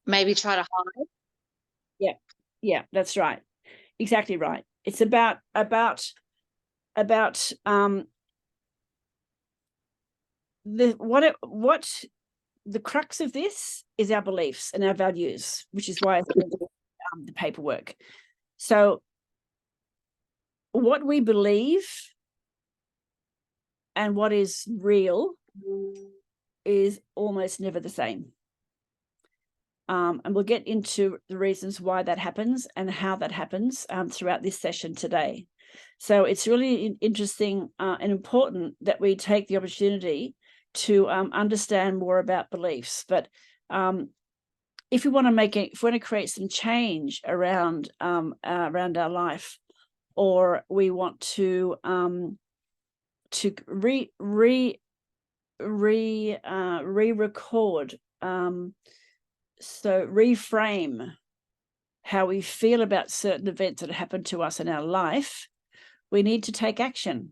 maybe try to hide. Yeah, yeah, that's right. Exactly right. It's about the crux of this is our beliefs and our values, which is why I sent the paperwork. So what we believe and what is real is almost never the same. And we'll get into the reasons why that happens and how that happens throughout this session today. So it's really interesting and important that we take the opportunity to understand more about beliefs. But if we want to create some change around our life, or we want to re-record, so reframe how we feel about certain events that happen to us in our life, we need to take action.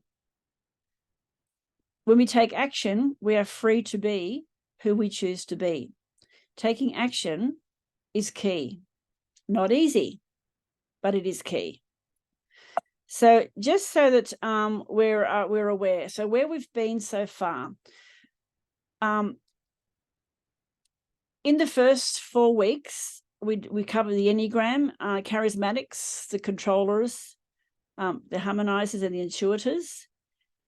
When we take action, we are free to be who we choose to be. Taking action is key. Not easy, but it is key. So just so that we're aware, so where we've been so far, in the first 4 weeks, we covered the Enneagram, charismatics, the controllers, the harmonizers, and the intuitors.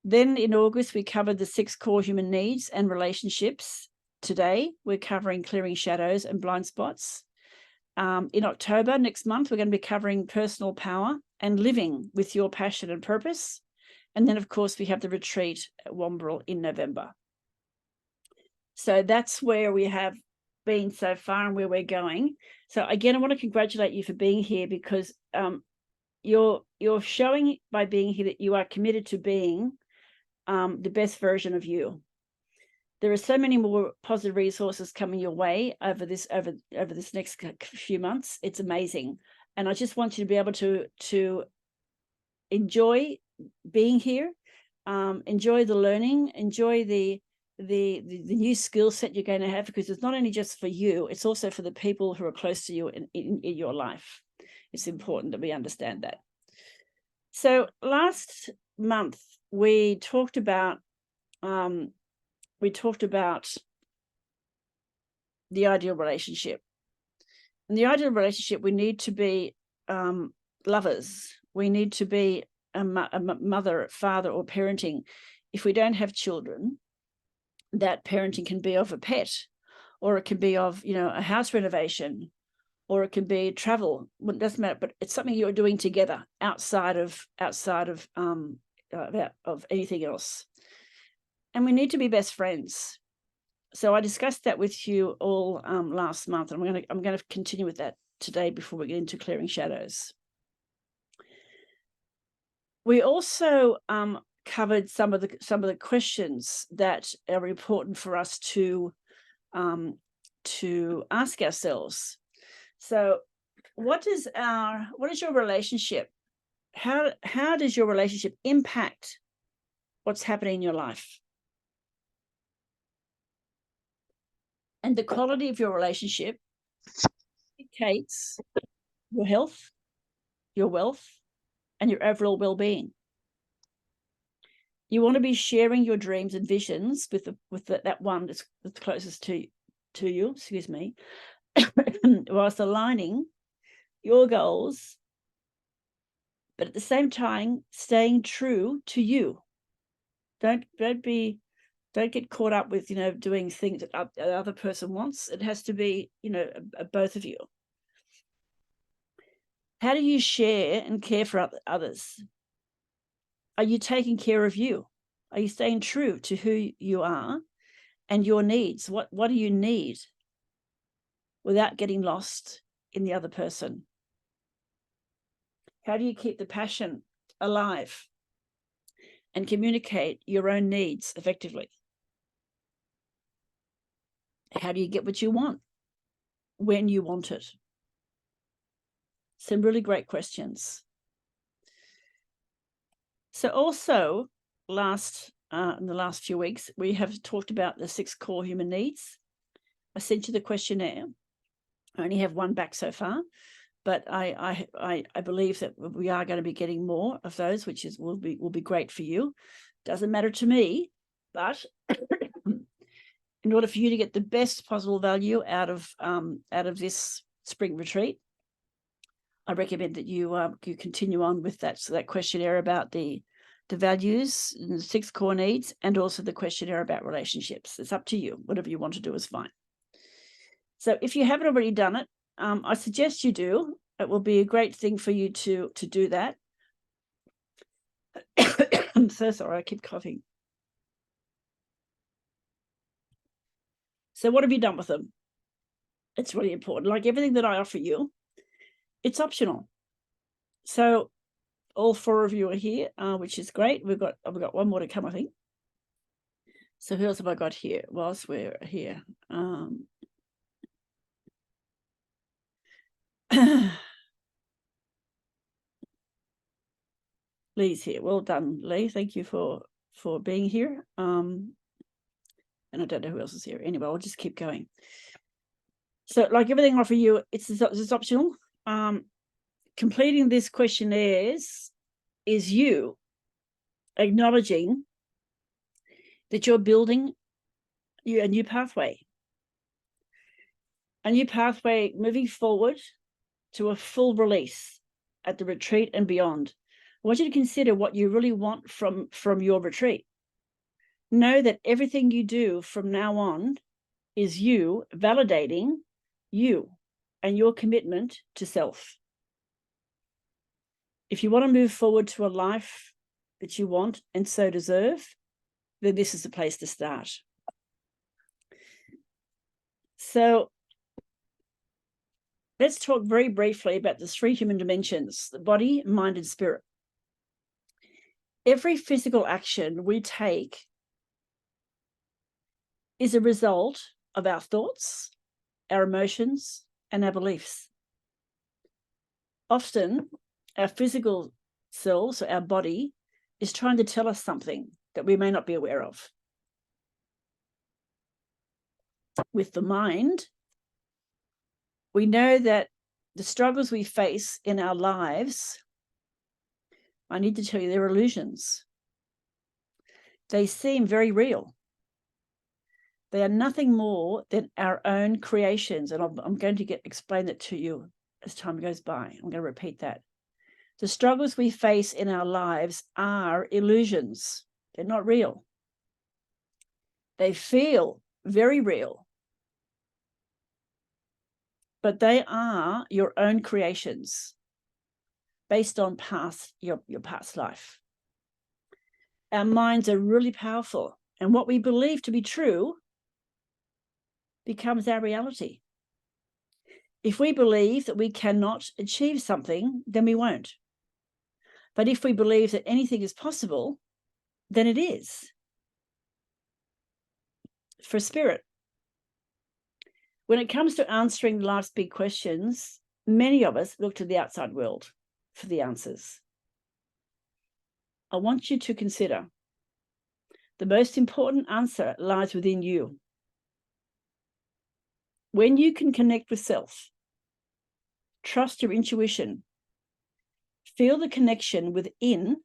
Then in August, we covered the 6 core human needs and relationships. Today, we're covering clearing shadows and blind spots. In October, next month, we're going to be covering personal power and living with your passion and purpose. And then, of course, we have the retreat at Wombrel in November. So that's where we have been so far and where we're going. So again, I want to congratulate you for being here, because you're showing by being here that you are committed to being the best version of you. There are so many more positive resources coming your way over this next few months. It's amazing, and I just want you to be able to enjoy being here, enjoy the learning, enjoy the new skill set you're going to have, because it's not only just for you, it's also for the people who are close to you in your life. It's important that we understand that. So last month we talked about the ideal relationship. In the ideal relationship, we need to be lovers. We need to be a mother, father, or parenting. If we don't have children, that parenting can be of a pet, or it can be of, a house renovation, or it can be travel. Well, it doesn't matter, but it's something you're doing together outside of anything else. And we need to be best friends. So I discussed that with you all last month, and I'm going to continue with that today before we get into clearing shadows. We also covered some of the questions that are important for us to ask ourselves. So, what is your relationship? How does your relationship impact what's happening in your life? And the quality of your relationship dictates your health, your wealth, and your overall well-being. You want to be sharing your dreams and visions with that one that's closest to you, excuse me, whilst aligning your goals, but at the same time staying true to you. Don't get caught up with doing things that the other person wants. It has to be both of you. How do you share and care for others? Are you taking care of you? Are you staying true to who you are and your needs? What do you need, without getting lost in the other person? How do you keep the passion alive and communicate your own needs effectively? How do you get what you want when you want it? Some really great questions. So also in the last few weeks, we have talked about the 6 core human needs. I sent you the questionnaire. I only have one back so far, but I believe that we are going to be getting more of those, which will be great for you. Doesn't matter to me, but in order for you to get the best possible value out of this spring retreat, I recommend that you continue on with that questionnaire about the values and the 6 core needs, and also the questionnaire about relationships. It's up to you. Whatever you want to do is fine. So if you haven't already done it, I suggest you do. It will be a great thing for you to do that. I'm so sorry, I keep coughing. So what have you done with them? It's really important. Like everything that I offer you, it's optional. So all 4 of you are here, which is great. I've got one more to come, I think. So who else have I got here whilst we're here? Lee's here. Well done, Lee. Thank you for being here. And I don't know who else is here. Anyway, I'll just keep going. So like everything I offer you, it's optional. Completing this questionnaires is you acknowledging that you're building a new pathway. A new pathway moving forward to a full release at the retreat and beyond. I want you to consider what you really want from your retreat. Know that everything you do from now on is you validating you and your commitment to self. If you want to move forward to a life that you want and so deserve, then this is the place to start. So let's talk very briefly about the 3 human dimensions: the body, mind, and spirit. Every physical action we take is a result of our thoughts, our emotions, and our beliefs. Often, our physical selves, our body, is trying to tell us something that we may not be aware of. With the mind, we know that the struggles we face in our lives, I need to tell you, they're illusions. They seem very real. They are nothing more than our own creations. And I'm going to explain that to you as time goes by. I'm going to repeat that. The struggles we face in our lives are illusions. They're not real. They feel very real, but they are your own creations based on your past life. Our minds are really powerful, and what we believe to be true becomes our reality. If we believe that we cannot achieve something, then we won't. But if we believe that anything is possible, then it is. For spirit, when it comes to answering life's big questions, many of us look to the outside world for the answers. I want you to consider the most important answer lies within you. When you can connect with self, trust your intuition, feel the connection within,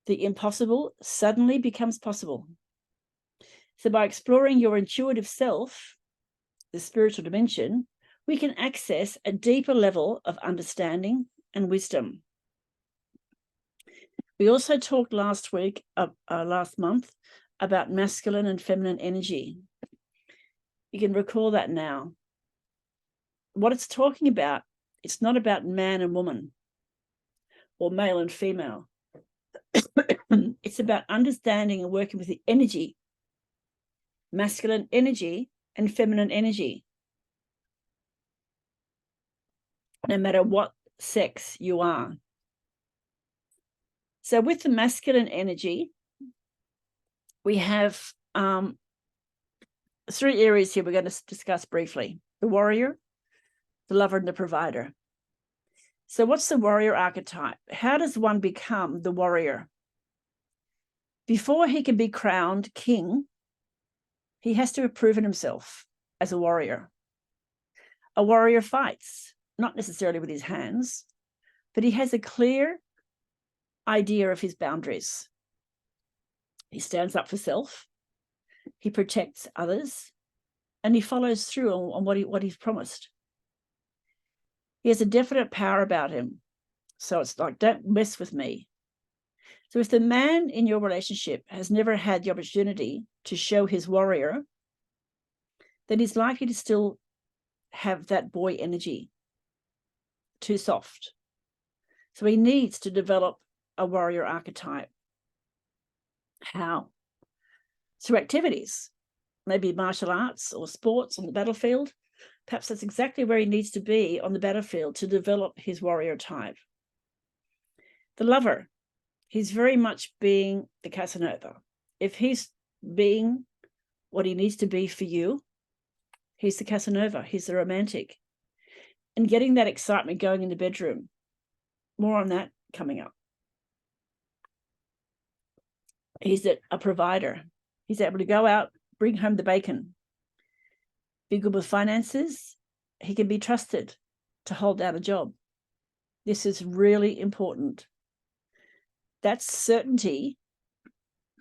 the impossible suddenly becomes possible. So by exploring your intuitive self, the spiritual dimension, we can access a deeper level of understanding and wisdom. We also talked last month, about masculine and feminine energy. You can recall that now. What it's talking about, it's not about man and woman or male and female. It's about understanding and working with the energy, masculine energy and feminine energy, no matter what sex you are. So with the masculine energy, we have 3 areas here we're going to discuss briefly: the warrior, the lover, and the provider. So what's the warrior archetype? How does one become the warrior? Before he can be crowned king, he has to have proven himself as a warrior. A warrior fights, not necessarily with his hands, but he has a clear idea of his boundaries. He stands up for self, he protects others, and he follows through on what he's promised. He has a definite power about him. So it's like, don't mess with me. So if the man in your relationship has never had the opportunity to show his warrior, then he's likely to still have that boy energy, too soft. So he needs to develop a warrior archetype. How? Through activities, maybe martial arts or sports on the battlefield. Perhaps that's exactly where he needs to be on the battlefield to develop his warrior type. The lover, he's very much being the Casanova. If he's being what he needs to be for you, he's the Casanova, he's the romantic. And getting that excitement going in the bedroom. More on that coming up. He's a provider. He's able to go out, bring home the bacon. Be good with finances. He can be trusted to hold down a job. This is really important. That certainty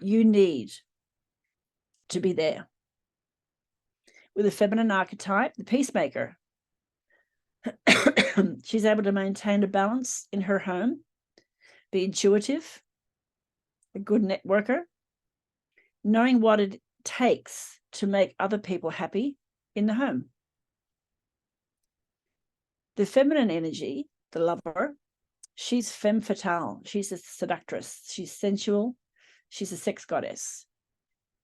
you need to be there. With a feminine archetype, the peacemaker, she's able to maintain a balance in her home, be intuitive, a good networker, knowing what it takes to make other people happy in the home. The feminine energy, the lover, she's femme fatale. She's a seductress. She's sensual. She's a sex goddess.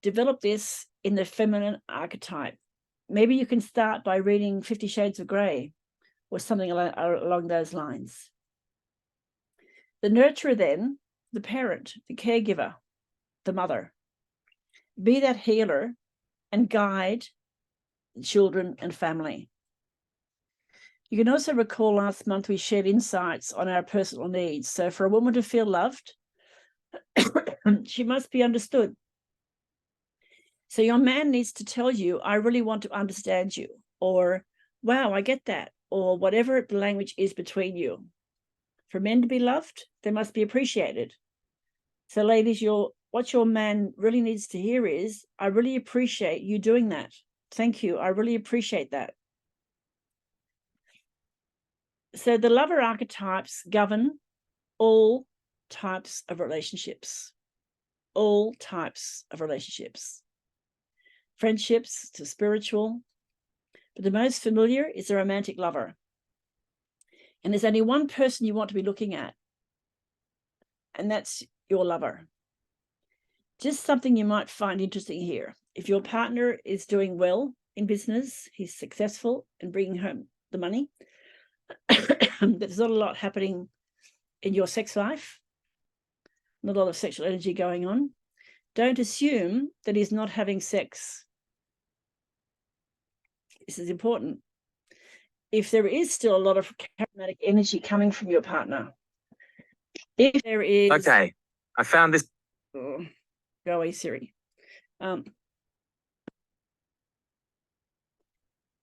Develop this in the feminine archetype. Maybe you can start by reading 50 Shades of Grey or something along those lines. The nurturer then, the parent, the caregiver, the mother. Be that healer and guide children and family. You can also recall last month we shared insights on our personal needs. So for a woman to feel loved, she must be understood. So your man needs to tell you, I really want to understand you, or wow, I get that, or whatever the language is between you. For men to be loved, they must be appreciated. So ladies, what your man really needs to hear is, I really appreciate you doing that. Thank you. I really appreciate that. So the lover archetypes govern all types of relationships. All types of relationships. Friendships to spiritual. But the most familiar is the romantic lover. And there's only one person you want to be looking at. And that's your lover. Just something you might find interesting here. If your partner is doing well in business, he's successful in bringing home the money, there's not a lot happening in your sex life, not a lot of sexual energy going on, don't assume that he's not having sex. This is important. If there is still a lot of charismatic energy coming from your partner, if there is... Okay, I found this... Oh, go away, Siri.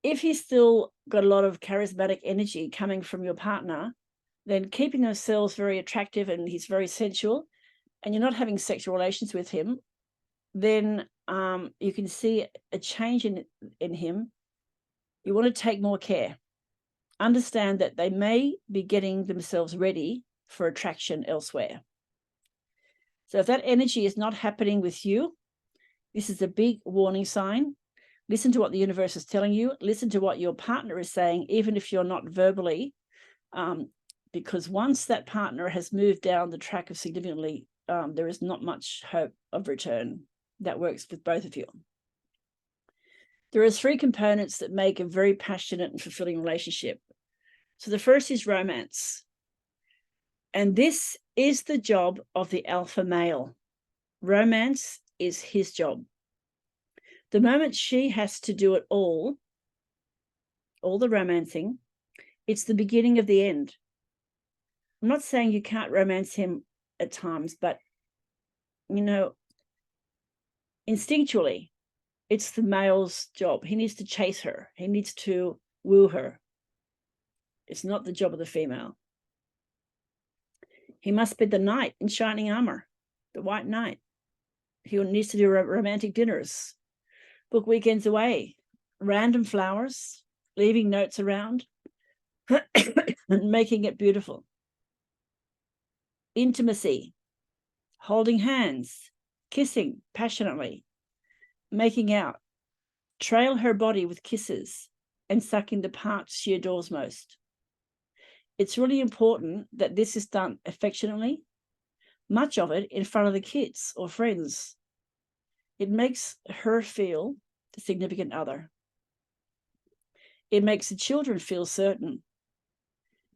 If he's still got a lot of charismatic energy coming from your partner, then keeping themselves very attractive and he's very sensual, and you're not having sexual relations with him, then you can see a change in him. You want to take more care. Understand that they may be getting themselves ready for attraction elsewhere. So if that energy is not happening with you, this is a big warning sign. Listen to what the universe is telling you. Listen to what your partner is saying, even if you're not verbally, because once that partner has moved down the track of significantly, there is not much hope of return. That works with both of you. There are 3 components that make a very passionate and fulfilling relationship. So the first is romance. And this is the job of the alpha male. Romance is his job. The moment she has to do it all the romancing, it's the beginning of the end. I'm not saying you can't romance him at times, but, you know, instinctually, it's the male's job. He needs to chase her. He needs to woo her. It's not the job of the female. He must be the knight in shining armor, the white knight. He needs to do romantic dinners, book weekends away, random flowers, leaving notes around, and making it beautiful. Intimacy, holding hands, kissing passionately, making out, trail her body with kisses, and sucking the parts she adores most. It's really important that this is done affectionately, much of it in front of the kids or friends. It makes her feel the significant other. It makes the children feel certain.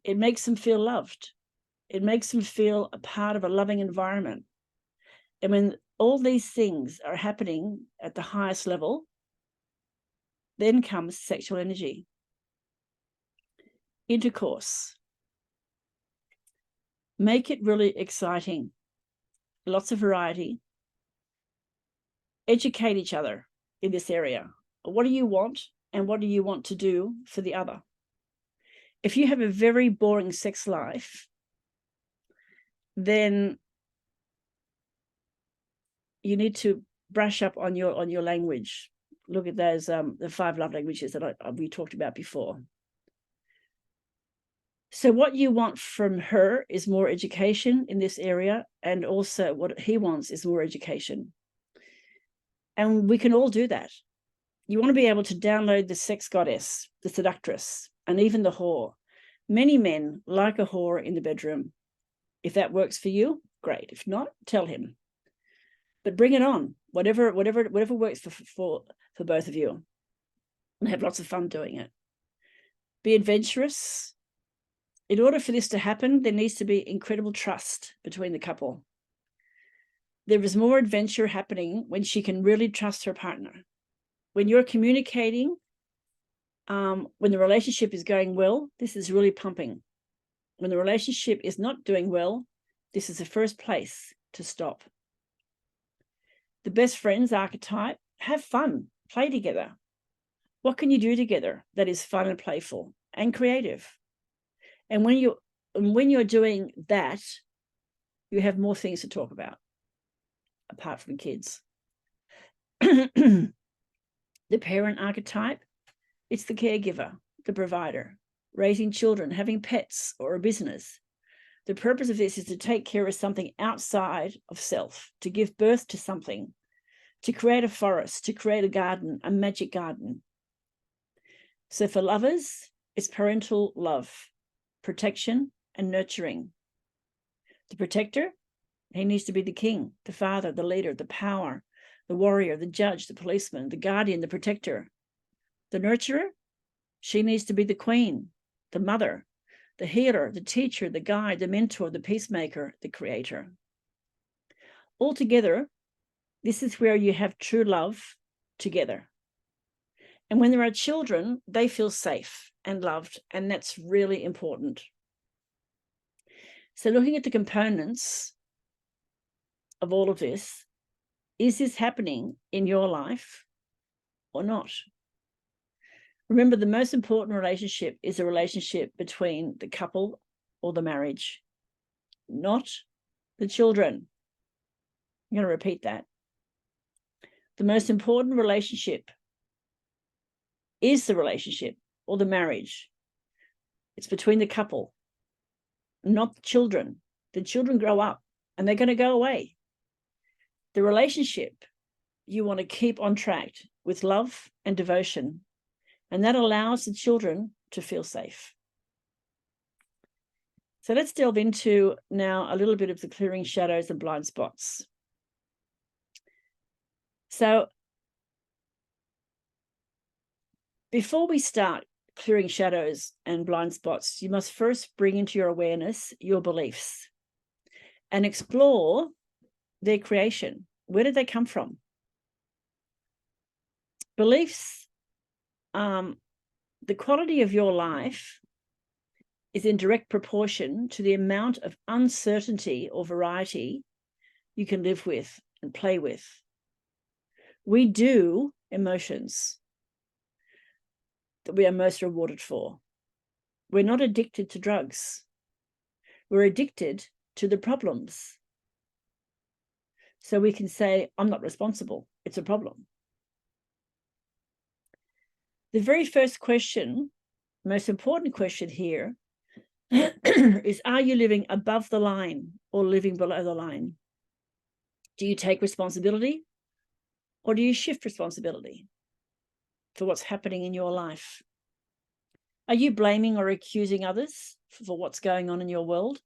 It makes them feel loved. It makes them feel a part of a loving environment. And when all these things are happening at the highest level, then comes sexual energy. Intercourse. Make it really exciting. Lots of variety. Educate each other in this area. What do you want, and what do you want to do for the other? If you have a very boring sex life, then you need to brush up on your language. Look at those the 5 love languages that we talked about before. So what you want from her is more education in this area, and also what he wants is more education. And we can all do that. You want to be able to download the sex goddess, the seductress, and even the whore. Many men like a whore in the bedroom. If that works for you, great. If not, tell him. But bring it on, whatever works for both of you, and have lots of fun doing it. Be adventurous. In order for this to happen, there needs to be incredible trust between the couple. There is more adventure happening when she can really trust her partner. When you're communicating, when the relationship is going well, this is really pumping. When the relationship is not doing well, this is the first place to stop. The best friends archetype, have fun, play together. What can you do together that is fun and playful and creative? And when you're doing that, you have more things to talk about, apart from kids. The parent archetype, it's the caregiver, the provider, raising children, having pets or a business. The purpose of this is to take care of something outside of self, to give birth to something, to create a forest, to create a garden, a magic garden. So for lovers, it's parental love, protection and nurturing. The protector, he needs to be the king, the father, the leader, the power, the warrior, the judge, the policeman, the guardian, the protector. The nurturer, she needs to be the queen, the mother, the healer, the teacher, the guide, the mentor, the peacemaker, the creator. Altogether, this is where you have true love together. And when there are children, they feel safe and loved, and that's really important. So looking at the components of all of this, is this happening in your life or not? Remember, the most important relationship is a relationship between the couple or the marriage, not the children. I'm going to repeat that. The most important relationship is the relationship or the marriage. It's between the couple, not the children. The children grow up and they're going to go away. The relationship you want to keep on track with love and devotion, and that allows the children to feel safe. So let's delve into now a little bit of the clearing shadows and blind spots. So before we start clearing shadows and blind spots, you must first bring into your awareness your beliefs and explore their creation. Where did they come from? Beliefs, the quality of your life is in direct proportion to the amount of uncertainty or variety you can live with and play with. We do emotions. that we are most rewarded for. We're not addicted to drugs. We're addicted to the problems. So we can say, I'm not responsible. It's a problem. The very first question, most important question here, is, are you living above the line or living below the line? Do you take responsibility or do you shift responsibility for what's happening in your life? Are you blaming or accusing others for what's going on in your world?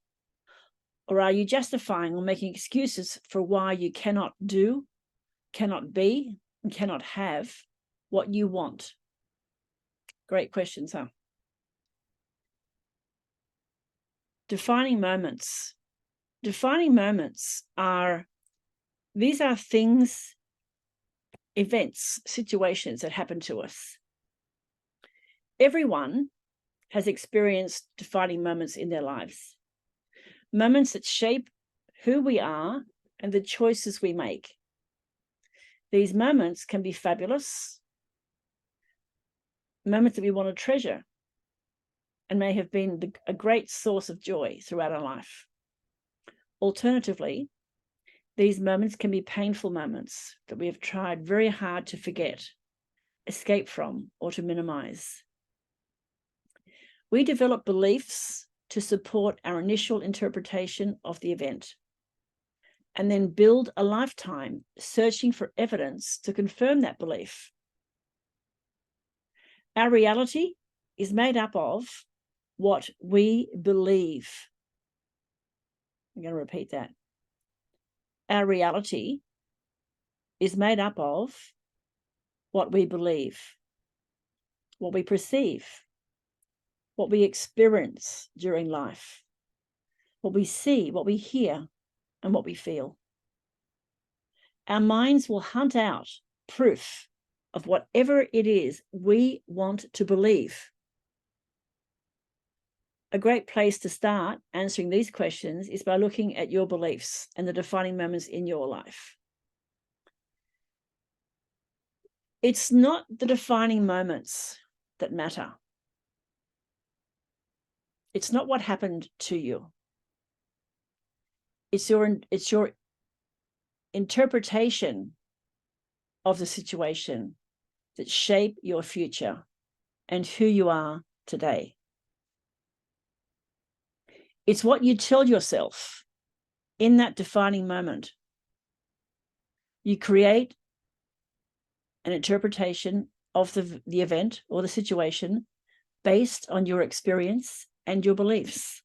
Or are you justifying or making excuses for why you cannot do, cannot be, and cannot have what you want? Great questions, huh? Defining moments. Defining moments are, these are things, events, situations that happen to us. Everyone has experienced defining moments in their lives. Moments that shape who we are and the choices we make. These moments can be fabulous, moments that we want to treasure, and may have been a great source of joy throughout our life. Alternatively, these moments can be painful moments that we have tried very hard to forget, escape from, or to minimize. We develop beliefs to support our initial interpretation of the event, and then build a lifetime searching for evidence to confirm that belief. Our reality is made up of what we believe. I'm going to repeat that. Our reality is made up of what we believe, what we perceive, what we experience during life, what we see, what we hear, and what we feel. Our minds will hunt out proof of whatever it is we want to believe. A great place to start answering these questions is by looking at your beliefs and the defining moments in your life. It's not the defining moments that matter. It's not what happened to you. It's your interpretation of the situation that shape your future and who you are today. It's what you tell yourself in that defining moment. You create an interpretation of the event or the situation based on your experience and your beliefs.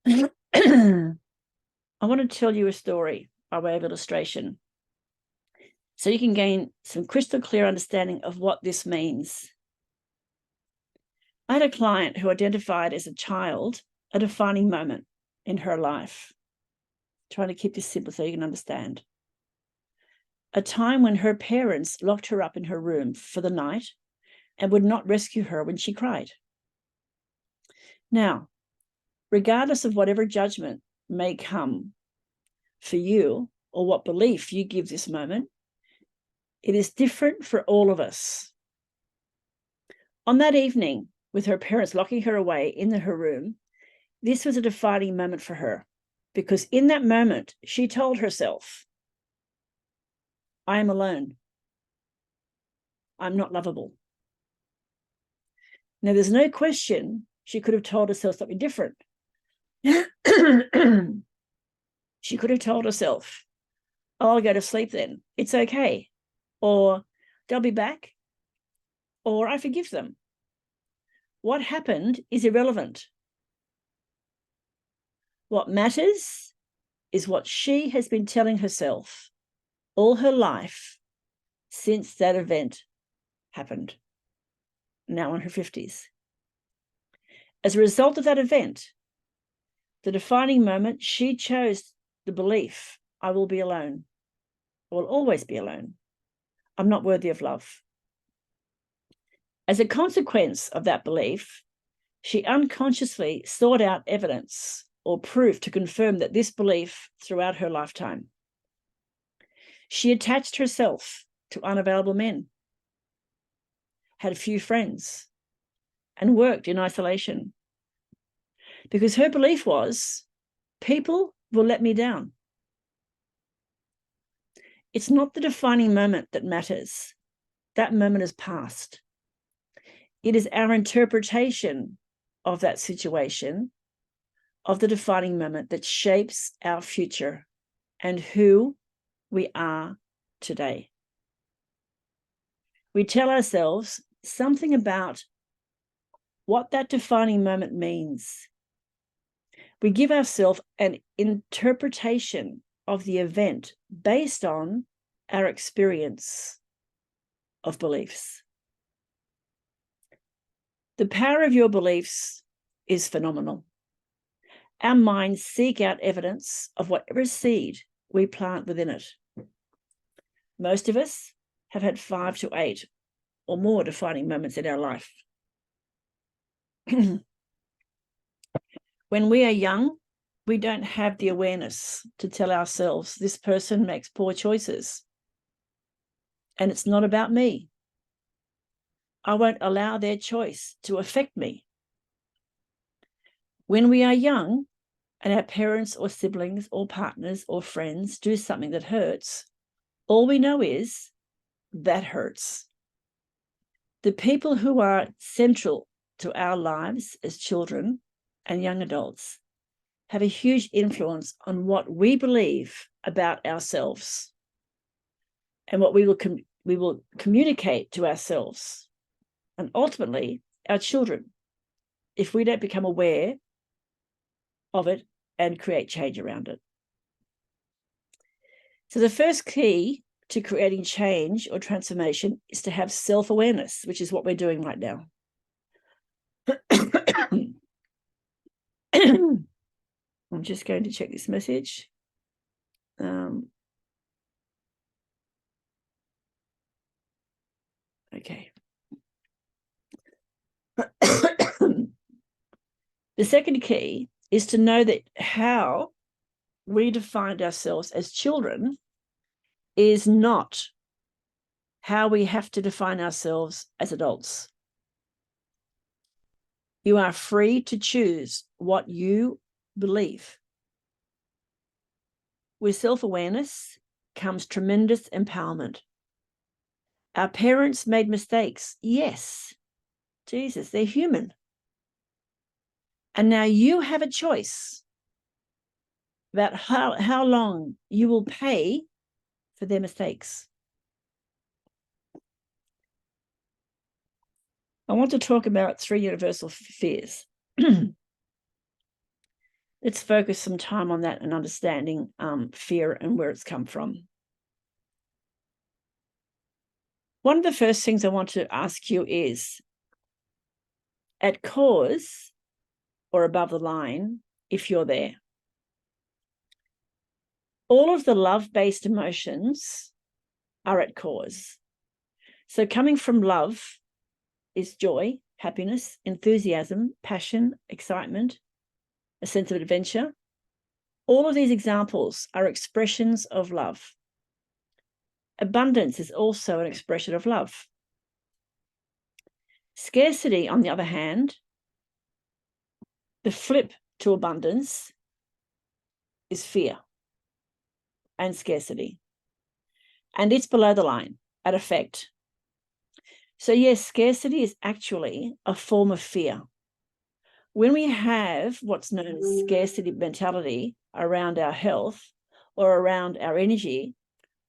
I want to tell you a story by way of illustration, so you can gain some crystal clear understanding of what this means. I had a client who identified as a child a defining moment in her life. Trying to keep this simple so you can understand. A time when her parents locked her up in her room for the night and would not rescue her when she cried. Now, regardless of whatever judgment may come for you or what belief you give this moment, it is different for all of us. On that evening, with her parents locking her away in her room, this was a defining moment for her, because in that moment, she told herself, I am alone. I'm not lovable. Now, there's no question she could have told herself something different. She could have told herself, oh, I'll go to sleep then. It's okay. Or they'll be back. Or I forgive them. What happened is irrelevant. What matters is what she has been telling herself all her life since that event happened, now in her 50s. As a result of that event, the defining moment, she chose the belief, I will be alone. I will always be alone. I'm not worthy of love. As a consequence of that belief, she unconsciously sought out evidence or proof to confirm that this belief throughout her lifetime. She attached herself to unavailable men. had few friends, and worked in isolation. Because her belief was, people will let me down. It's not the defining moment that matters. That moment is past. It is our interpretation of that situation, of the defining moment, that shapes our future and who we are today. We tell ourselves something about what that defining moment means. We give ourselves an interpretation of the event based on our experience of beliefs. The power of your beliefs is phenomenal. Our minds seek out evidence of whatever seed we plant within it. Most of us have had 5 to 8 or more defining moments in our life. When we are young, we don't have the awareness to tell ourselves, this person makes poor choices, and it's not about me. I won't allow their choice to affect me. When we are young and our parents or siblings or partners or friends do something that hurts, all we know is that hurts. The people who are central to our lives as children and young adults have a huge influence on what we believe about ourselves and what we will communicate to ourselves and ultimately our children if we don't become aware of it and create change around it. So the first key to creating change or transformation is to have self-awareness, which is what we're doing right now. I'm just going to check this message. Okay. The second key is to know that how we defined ourselves as children is not how we have to define ourselves as adults. You are free to choose what you believe. With self-awareness comes tremendous empowerment. Our parents made mistakes. Yes. Jesus, they're human. And now you have a choice about how long you will pay for their mistakes. I want to talk about 3 universal fears. Let's focus some time on that and understanding fear and where it's come from. One of the first things I want to ask you is, at cause or above the line, if you're there, all of the love-based emotions are at cause. So coming from love is joy, happiness, enthusiasm, passion, excitement, a sense of adventure. All of these examples are expressions of love. Abundance is also an expression of love. Scarcity, on the other hand, the flip to abundance is fear and scarcity. And it's below the line at effect. So yes, scarcity is actually a form of fear. When we have what's known as scarcity mentality around our health or around our energy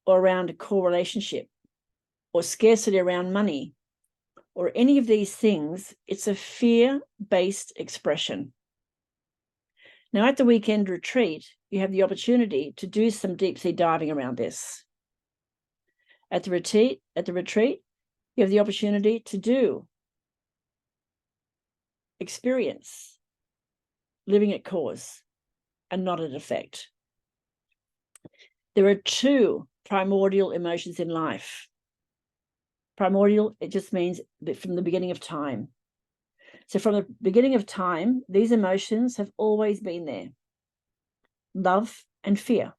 or around a core relationship or scarcity around money or any of these things, it's a fear-based expression. Now, at the weekend retreat, you have the opportunity to do some deep sea diving around this. At the retreat, you have the opportunity to experience living at cause and not at effect. There are 2 primordial emotions in life. Primordial, it just means that from the beginning of time. So from the beginning of time, these emotions have always been there. Love and fear.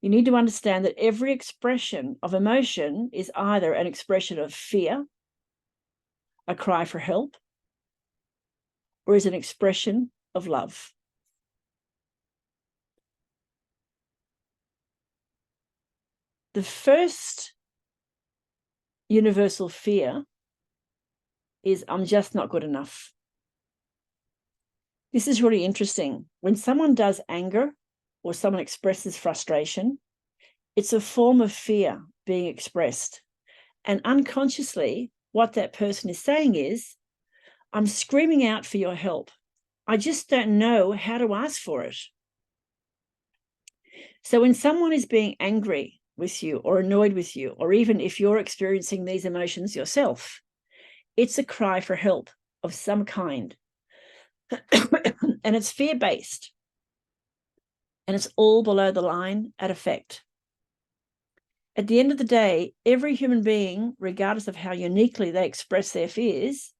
You need to understand that every expression of emotion is either an expression of fear a cry for help, or is it an expression of love? The first universal fear is I'm just not good enough. This is really interesting. When someone does anger or someone expresses frustration, it's a form of fear being expressed. And unconsciously, what that person is saying is, I'm screaming out for your help. I just don't know how to ask for it. So when someone is being angry with you or annoyed with you, or even if you're experiencing these emotions yourself, it's a cry for help of some kind. And it's fear-based. And it's all below the line at effect. At the end of the day, every human being, regardless of how uniquely they express their fears,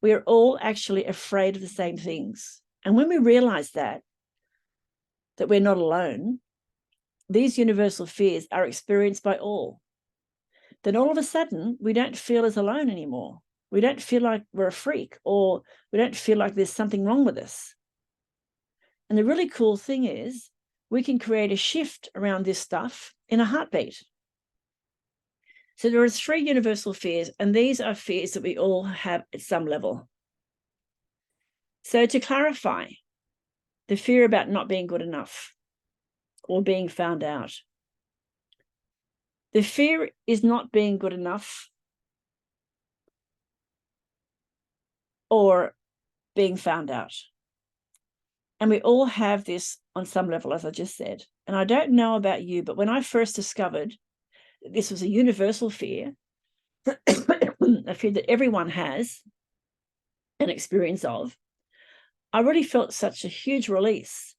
we are all actually afraid of the same things. And when we realize that we're not alone, these universal fears are experienced by all, then all of a sudden, we don't feel as alone anymore. We don't feel like we're a freak, or we don't feel like there's something wrong with us. And the really cool thing is, we can create a shift around this stuff in a heartbeat. So there are 3 universal fears, and these are fears that we all have at some level. So to clarify, the fear about not being good enough or being found out. The fear is not being good enough or being found out. And we all have this on some level, as I just said. And I don't know about you, but when I first discovered that this was a universal fear, a fear that everyone has an experience of, I really felt such a huge release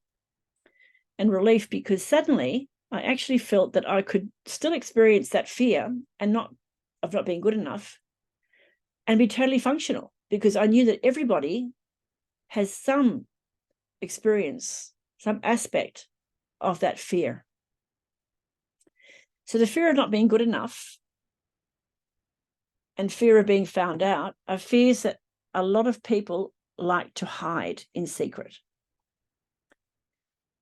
and relief, because suddenly I actually felt that I could still experience that fear and of not being good enough and be totally functional, because I knew that everybody has some experience, some aspect of that fear. So the fear of not being good enough and fear of being found out are fears that a lot of people like to hide in secret.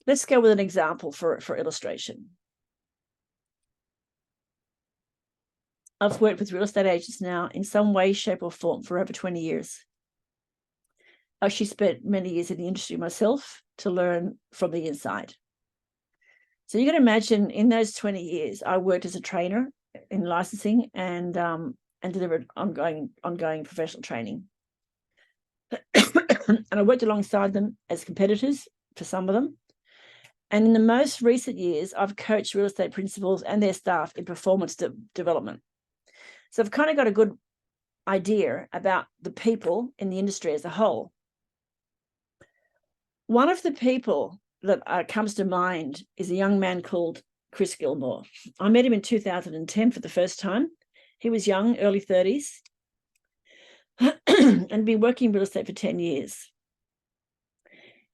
Let's go with an example for illustration. I've worked with real estate agents now in some way, shape, or form for over 20 years. I actually spent many years in the industry myself to learn from the inside. So you can imagine in those 20 years, I worked as a trainer in licensing and delivered ongoing professional training. And I worked alongside them as competitors for some of them. And in the most recent years, I've coached real estate principals and their staff in performance development. So I've kind of got a good idea about the people in the industry as a whole. One of the people that comes to mind is a young man called Chris Gilmore. I met him in 2010 for the first time. He was young, early 30s, and been working in real estate for 10 years.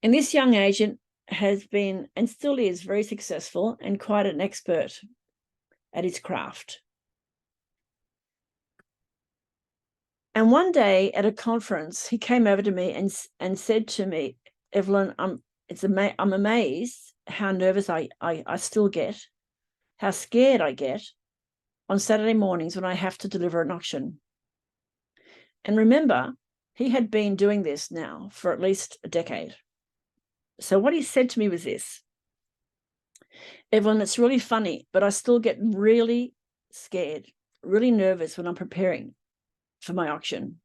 And this young agent has been and still is very successful and quite an expert at his craft. And one day at a conference, he came over to me and said to me, Evelyn, I'm amazed how nervous I still get, how scared I get on Saturday mornings when I have to deliver an auction. And remember, he had been doing this now for at least a decade. So what he said to me was this: Evelyn, it's really funny, but I still get really scared, really nervous when I'm preparing for my auction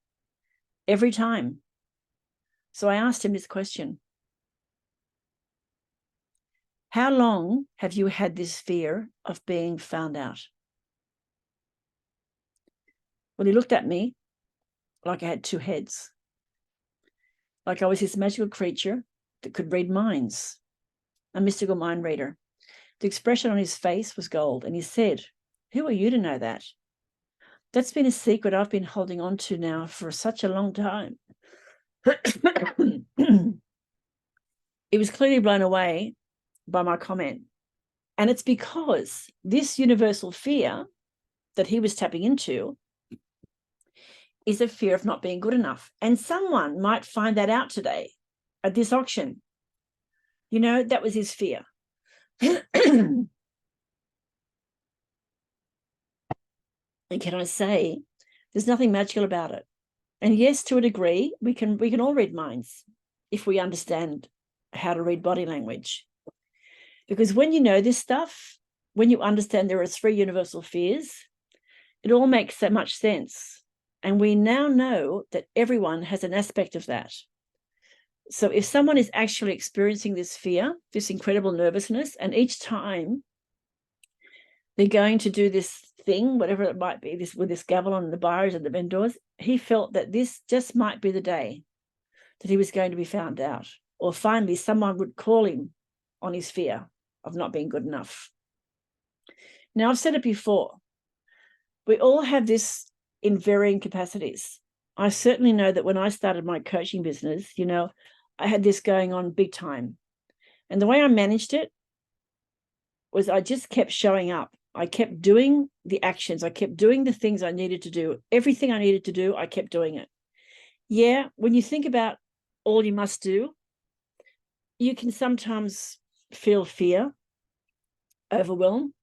every time. So I asked him this question: how long have you had this fear of being found out? Well, he looked at me like I had 2 heads, like I was this magical creature that could read minds, a mystical mind reader. The expression on his face was gold, and he said, who are you to know that? That's been a secret I've been holding on to now for such a long time. He was clearly blown away by my comment. And it's because this universal fear that he was tapping into is a fear of not being good enough. And someone might find that out today at this auction. You know, that was his fear. And can I say, there's nothing magical about it. And yes, to a degree, we can all read minds if we understand how to read body language. Because when you know this stuff, when you understand there are 3 universal fears, it all makes so much sense. And we now know that everyone has an aspect of that. So if someone is actually experiencing this fear, this incredible nervousness, and each time they're going to do this thing, whatever it might be, this with this gavel on the buyers and the vendors, he felt that this just might be the day that he was going to be found out, or finally someone would call him on his fear of not being good enough. Now, I've said it before, we all have this in varying capacities. I certainly know that when I started my coaching business, you know, I had this going on big time. And the way I managed it was I just kept showing up. I kept doing the actions. I kept doing the things I needed to do. Everything I needed to do, I kept doing it. Yeah, when you think about all you must do, you can sometimes feel fear, overwhelm.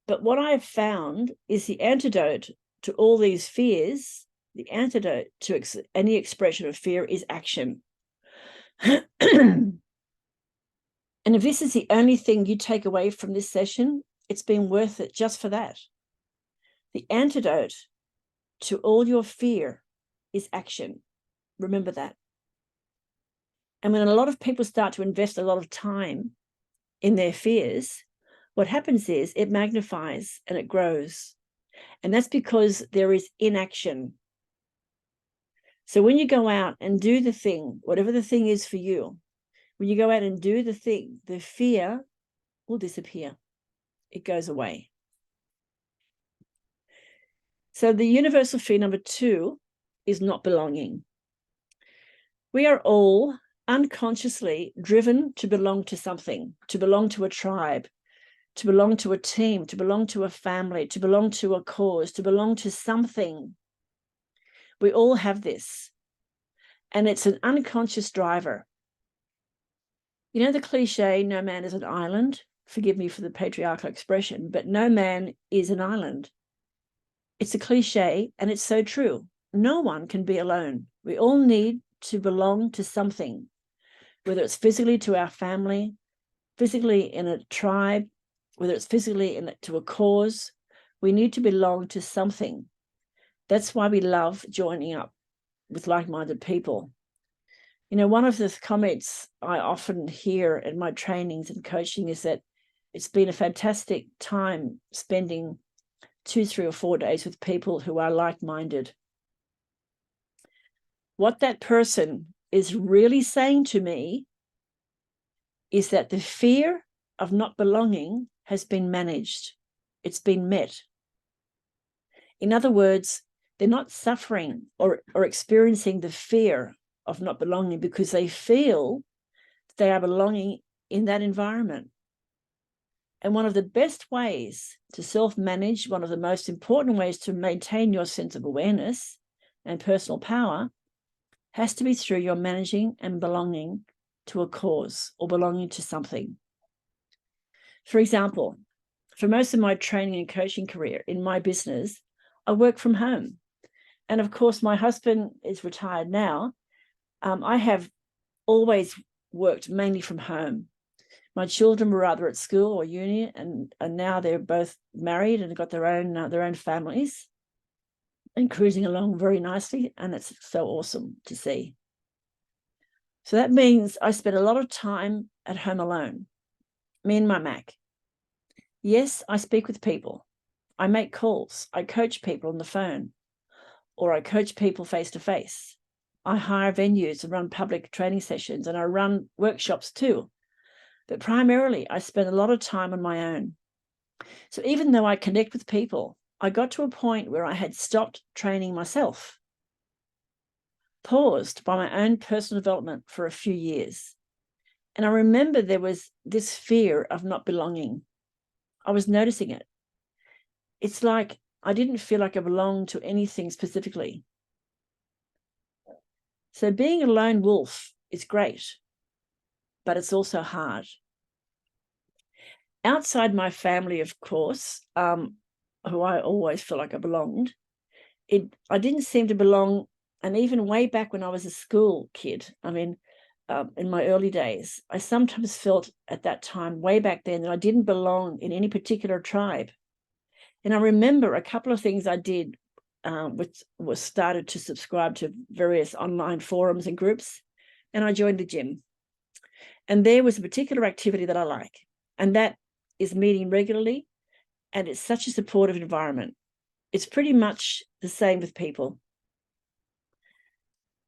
But what I have found is the antidote to all these fears, the antidote to any expression of fear is action. And if this is the only thing you take away from this session, it's been worth it just for that. The antidote to all your fear is action. Remember that. And when a lot of people start to invest a lot of time in their fears, what happens is it magnifies and it grows. And that's because there is inaction. So when you go out and do the thing, whatever the thing is for you, when you go out and do the thing, the fear will disappear. It goes away. So the universal fear number 2 is not belonging. We are all unconsciously driven to belong to something, to belong to a tribe, to belong to a team, to belong to a family, to belong to a cause, to belong to something. We all have this. And it's an unconscious driver. You know the cliche, no man is an island? Forgive me for the patriarchal expression, but no man is an island. It's a cliche, and it's so true. No one can be alone. We all need to belong to something, whether it's physically to our family, physically in a tribe, whether it's physically to a cause. We need to belong to something. That's why we love joining up with like-minded people. You know, one of the comments I often hear in my trainings and coaching is that it's been a fantastic time spending 2, 3, or 4 days with people who are like-minded. What that person is really saying to me is that the fear of not belonging has been managed. It's been met. In other words, they're not suffering or experiencing the fear of not belonging because they feel they are belonging in that environment. And one of the best ways to self-manage, one of the most important ways to maintain your sense of awareness and personal power has to be through your managing and belonging to a cause or belonging to something. For example, for most of my training and coaching career in my business, I work from home. And of course, my husband is retired now. I have always worked mainly from home. My children were either at school or uni, and now they're both married and got their own families and cruising along very nicely. And it's so awesome to see. So that means I spend a lot of time at home alone, me and my Mac. Yes, I speak with people. I make calls. I coach people on the phone, or I coach people face to face. I hire venues and run public training sessions, and I run workshops too. But primarily, I spend a lot of time on my own. So even though I connect with people, I got to a point where I had stopped training myself, paused by my own personal development for a few years. And I remember there was this fear of not belonging. I was noticing it. It's like I didn't feel like I belonged to anything specifically. So being a lone wolf is great, but it's also hard. Outside my family, of course, who I always feel like I belonged, I didn't seem to belong. And even way back when I was a school kid, I mean, in my early days, I sometimes felt at that time, way back then, that I didn't belong in any particular tribe. And I remember a couple of things I did, which was started to subscribe to various online forums and groups, and I joined the gym. And there was a particular activity that I like, and that is meeting regularly, and it's such a supportive environment. It's pretty much the same with people.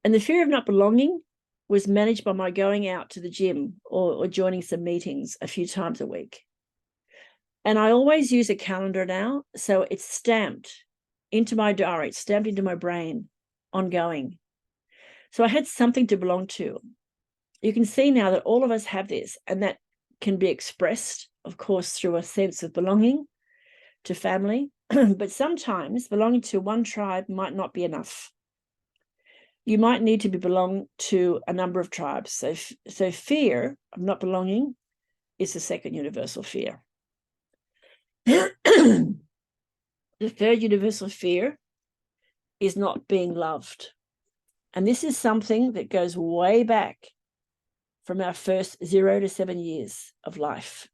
And the fear of not belonging was managed by my going out to the gym or joining some meetings a few times a week. And I always use a calendar now, so it's stamped into my diary, it's stamped into my brain, ongoing. So I had something to belong to. You can see now that all of us have this, and that can be expressed, of course, through a sense of belonging to family, but sometimes belonging to one tribe might not be enough. You might need to belong to a number of tribes. So fear of not belonging is the second universal fear. The third universal fear is not being loved. And this is something that goes way back from our first 0 to 7 years of life.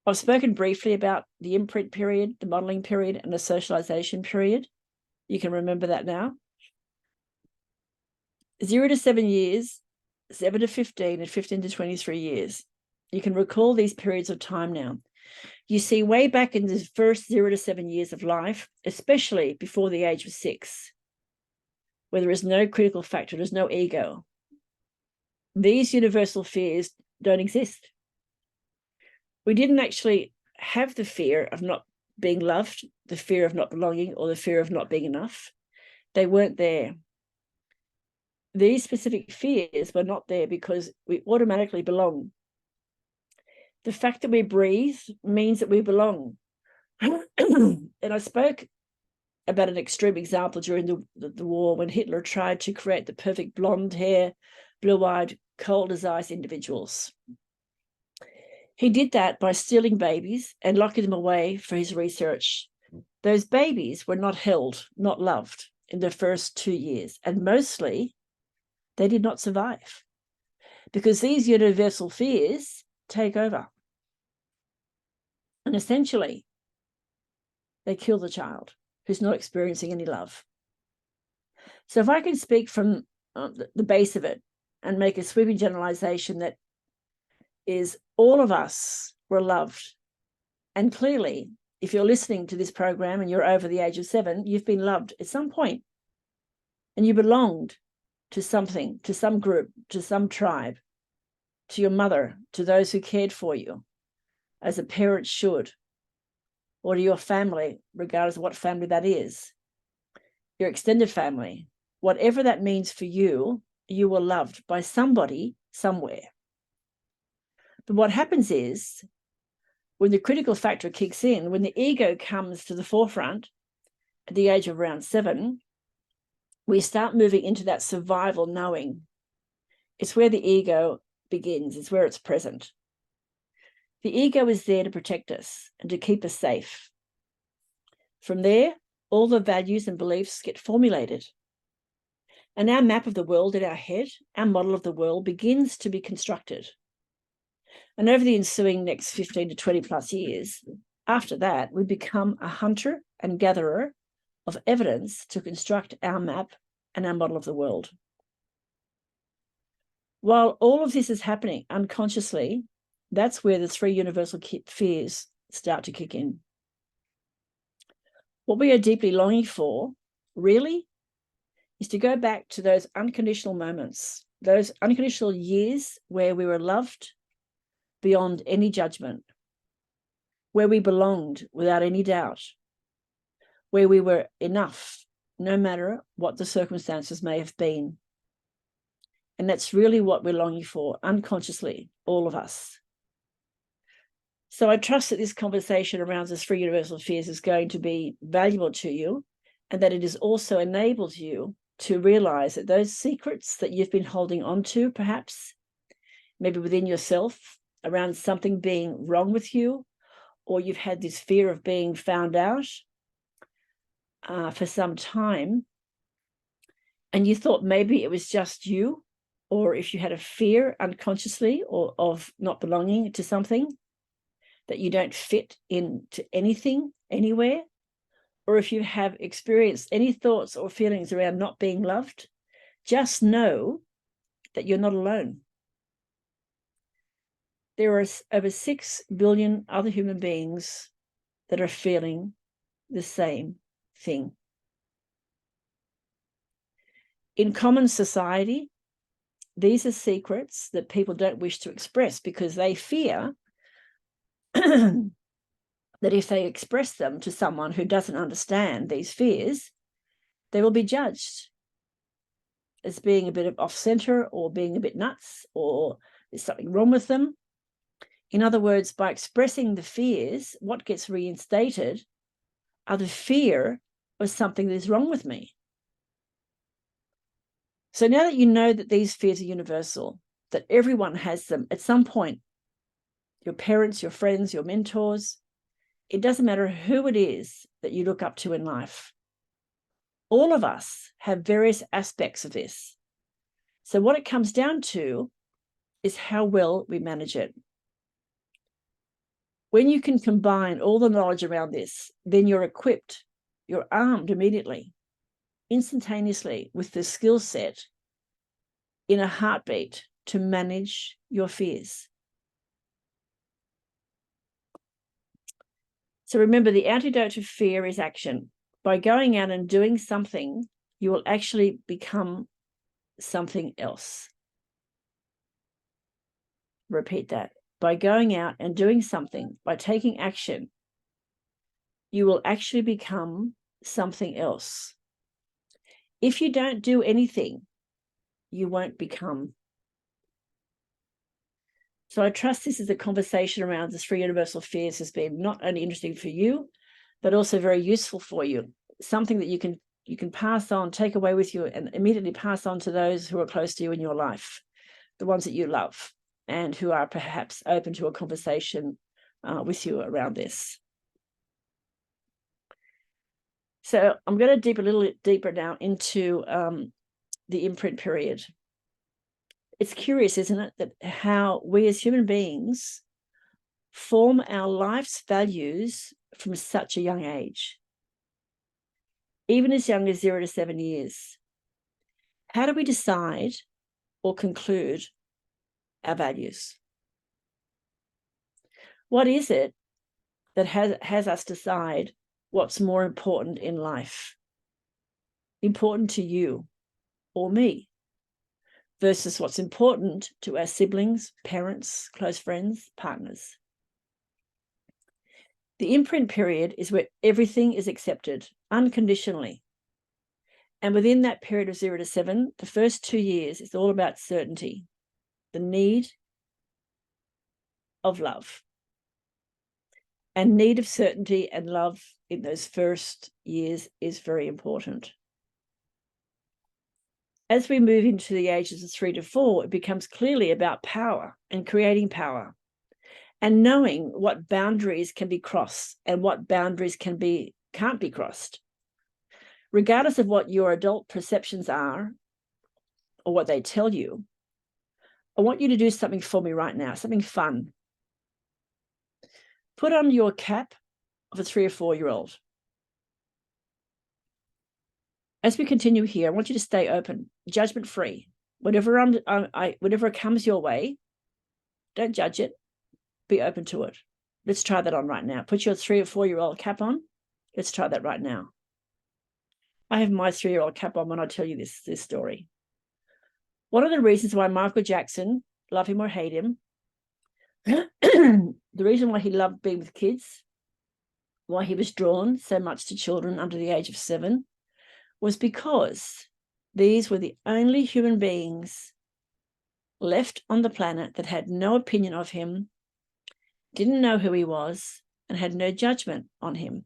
I've spoken briefly about the imprint period, the modeling period, and the socialization period. You can remember that now. 0 to 7 years, 7 to 15, and 15 to 23 years. You can recall these periods of time now. You see, way back in the first 0 to 7 years of life, especially before the age of 6, where there is no critical factor, there's no ego, these universal fears don't exist. We didn't actually have the fear of not being loved, the fear of not belonging, or the fear of not being enough. They weren't there. These specific fears were not there because we automatically belong. The fact that we breathe means that we belong. And I spoke about an extreme example during the war when Hitler tried to create the perfect blonde hair, blue-eyed, cold as ice individuals. He did that by stealing babies and locking them away for his research. Those babies were not held, not loved in the first 2 years, and mostly they did not survive because these universal fears take over. And essentially, they kill the child who's not experiencing any love. So if I can speak from the base of it and make a sweeping generalization that is all of us were loved. And clearly, if you're listening to this program and you're over the age of 7, you've been loved at some point. And you belonged to something, to some group, to some tribe, to your mother, to those who cared for you, as a parent should, or to your family, regardless of what family that is, your extended family, whatever that means for you, you were loved by somebody, somewhere. But what happens is, when the critical factor kicks in, when the ego comes to the forefront at the age of around 7, we start moving into that survival knowing. It's where the ego begins. It's where it's present. The ego is there to protect us and to keep us safe. From there, all the values and beliefs get formulated. And our map of the world in our head, our model of the world, begins to be constructed. And over the ensuing next 15 to 20 plus years, after that, we become a hunter and gatherer of evidence to construct our map and our model of the world. While all of this is happening unconsciously, that's where the 3 universal fears start to kick in. What we are deeply longing for, really, is to go back to those unconditional moments, those unconditional years where we were loved beyond any judgment, where we belonged without any doubt, where we were enough, no matter what the circumstances may have been. And that's really what we're longing for, unconsciously, all of us. So I trust that this conversation around the 3 universal fears is going to be valuable to you, and that it has also enabled you to realize that those secrets that you've been holding on to, perhaps, maybe within yourself, around something being wrong with you, or you've had this fear of being found out for some time, and you thought maybe it was just you, or if you had a fear unconsciously or of not belonging to something, that you don't fit into anything, anywhere, or if you have experienced any thoughts or feelings around not being loved, just know that you're not alone. There are over 6 billion other human beings that are feeling the same thing. In common society, these are secrets that people don't wish to express because they fear that if they express them to someone who doesn't understand these fears, they will be judged as being a bit of off-center or being a bit nuts or there's something wrong with them. In other words, by expressing the fears, what gets reinstated are the fear of something that is wrong with me. So now that you know that these fears are universal, that everyone has them at some point, your parents, your friends, your mentors, it doesn't matter who it is that you look up to in life. All of us have various aspects of this. So what it comes down to is how well we manage it. When you can combine all the knowledge around this, then you're equipped, you're armed immediately, instantaneously with the skill set in a heartbeat to manage your fears. So remember, the antidote to fear is action. By going out and doing something, you will actually become something else. Repeat that. By going out and doing something, by taking action, you will actually become something else. If you don't do anything, you won't become. So I trust this is a conversation around the 3 universal fears has been not only interesting for you, but also very useful for you. Something that you can pass on, take away with you, and immediately pass on to those who are close to you in your life, the ones that you love, and who are perhaps open to a conversation with you around this. So I'm going to dip a little deeper now into the imprint period. It's curious, isn't it, that how we as human beings form our life's values from such a young age, even as young as 0 to 7 years. How do we decide or conclude our values? What is it that has us decide what's more important in life, important to you or me, versus what's important to our siblings, parents, close friends, partners? The imprint period is where everything is accepted unconditionally. And within that period of 0 to 7, the first 2 years is all about certainty, the need of love. And need of certainty and love in those first years is very important. As we move into the ages of 3 to 4, it becomes clearly about power and creating power and knowing what boundaries can be crossed and what boundaries can't be crossed. Regardless of what your adult perceptions are or what they tell you, I want you to do something for me right now, something fun. Put on your cap of a 3 or 4-year-old. As we continue here, I want you to stay open, judgment-free. Whatever comes your way, don't judge it. Be open to it. Let's try that on right now. Put your 3 or 4-year-old cap on. Let's try that right now. I have my 3-year-old cap on when I tell you this story. One of the reasons why Michael Jackson, love him or hate him, the reason why he loved being with kids, why he was drawn so much to children under the age of 7, was because these were the only human beings left on the planet that had no opinion of him, didn't know who he was, and had no judgment on him.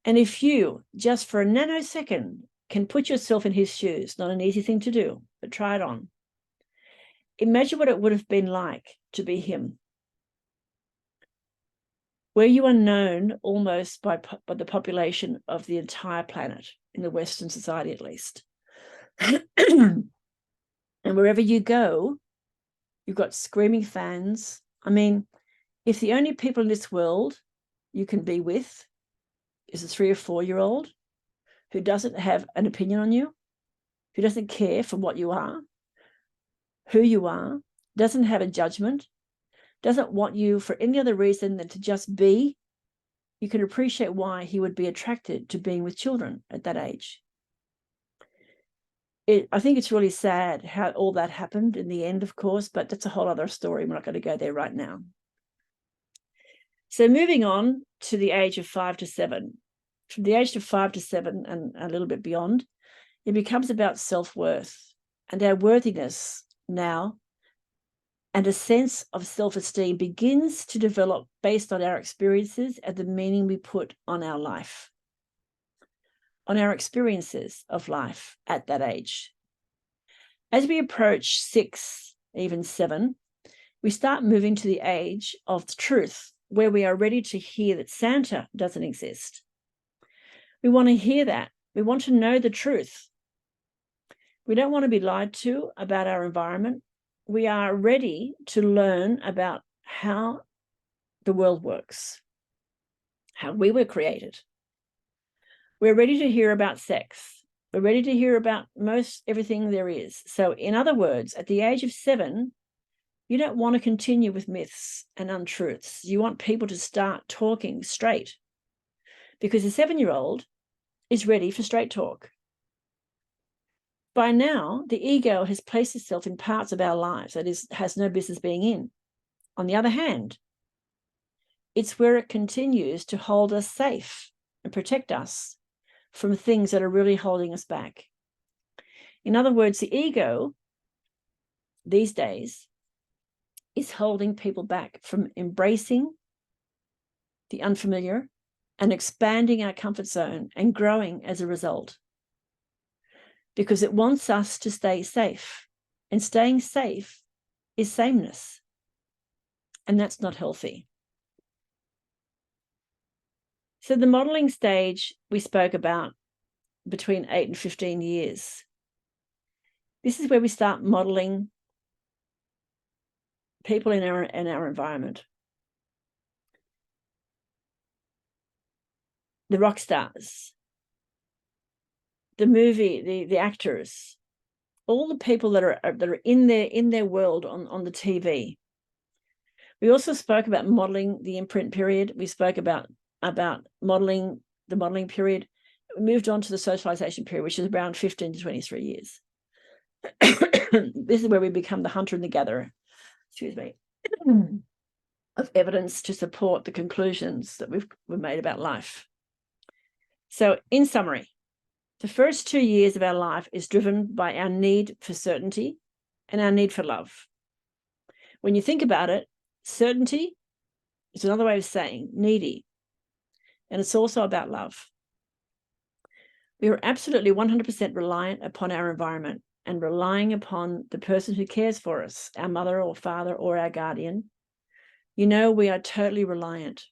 And if you, just for a nanosecond, can put yourself in his shoes. Not an easy thing to do, but try it on. Imagine what it would have been like to be him, where you are known almost by the population of the entire planet, in the Western society at least. And wherever you go, you've got screaming fans. I mean, if the only people in this world you can be with is a 3 or 4-year-old who doesn't have an opinion on you, who doesn't care for what you are, who you are, doesn't have a judgment, doesn't want you for any other reason than to just be, you can appreciate why he would be attracted to being with children at that age. I think it's really sad how all that happened in the end, of course, but that's a whole other story. We're not going to go there right now. So moving on to the age of 5 to 7. From the age of 5 to 7 and a little bit beyond, it becomes about self-worth and our worthiness now, and a sense of self-esteem begins to develop based on our experiences and the meaning we put on our life, on our experiences of life at that age. As we approach 6, even 7, we start moving to the age of the truth, where we are ready to hear that Santa doesn't exist. We want to hear that. We want to know the truth. We don't want to be lied to about our environment. We are ready to learn about how the world works, how we were created. We're ready to hear about sex. We're ready to hear about most everything there is. So in other words, at the age of 7, you don't want to continue with myths and untruths. You want people to start talking straight, because a 7-year-old is ready for straight talk. By now, the ego has placed itself in parts of our lives that has no business being in. On the other hand, it's where it continues to hold us safe and protect us from things that are really holding us back. In other words, the ego these days is holding people back from embracing the unfamiliar and expanding our comfort zone and growing as a result, because it wants us to stay safe, and staying safe is sameness, and that's not healthy. So the modeling stage we spoke about, between 8 and 15 years, this is where we start modeling people in our environment. The rock stars, the movie, the actors, all the people that are in their world on the TV. We also spoke about modeling the imprint period. We spoke about modeling the modeling period. We moved on to the socialization period, which is around 15 to 23 years. This is where we become the hunter and the gatherer, excuse me, of evidence to support the conclusions that we've made about life. So in summary, the first 2 years of our life is driven by our need for certainty and our need for love. When you think about it, certainty is another way of saying needy, and it's also about love. We are absolutely 100% reliant upon our environment and relying upon the person who cares for us, our mother or father or our guardian. You know, we are totally reliant.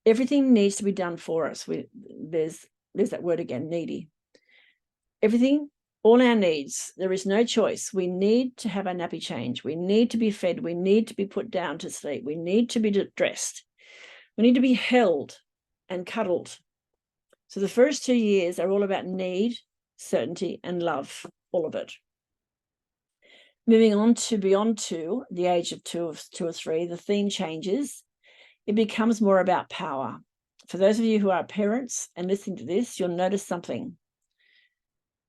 Everything needs to be done for us. There's that word again, needy. Everything, all our needs, there is no choice. We need to have our nappy change. We need to be fed. We need to be put down to sleep. We need to be dressed. We need to be held and cuddled. So the first 2 years are all about need, certainty, and love, all of it. Moving on to beyond 2, the age of 2 or 3, the theme changes. It becomes more about power. For those of you who are parents and listening to this, you'll notice something.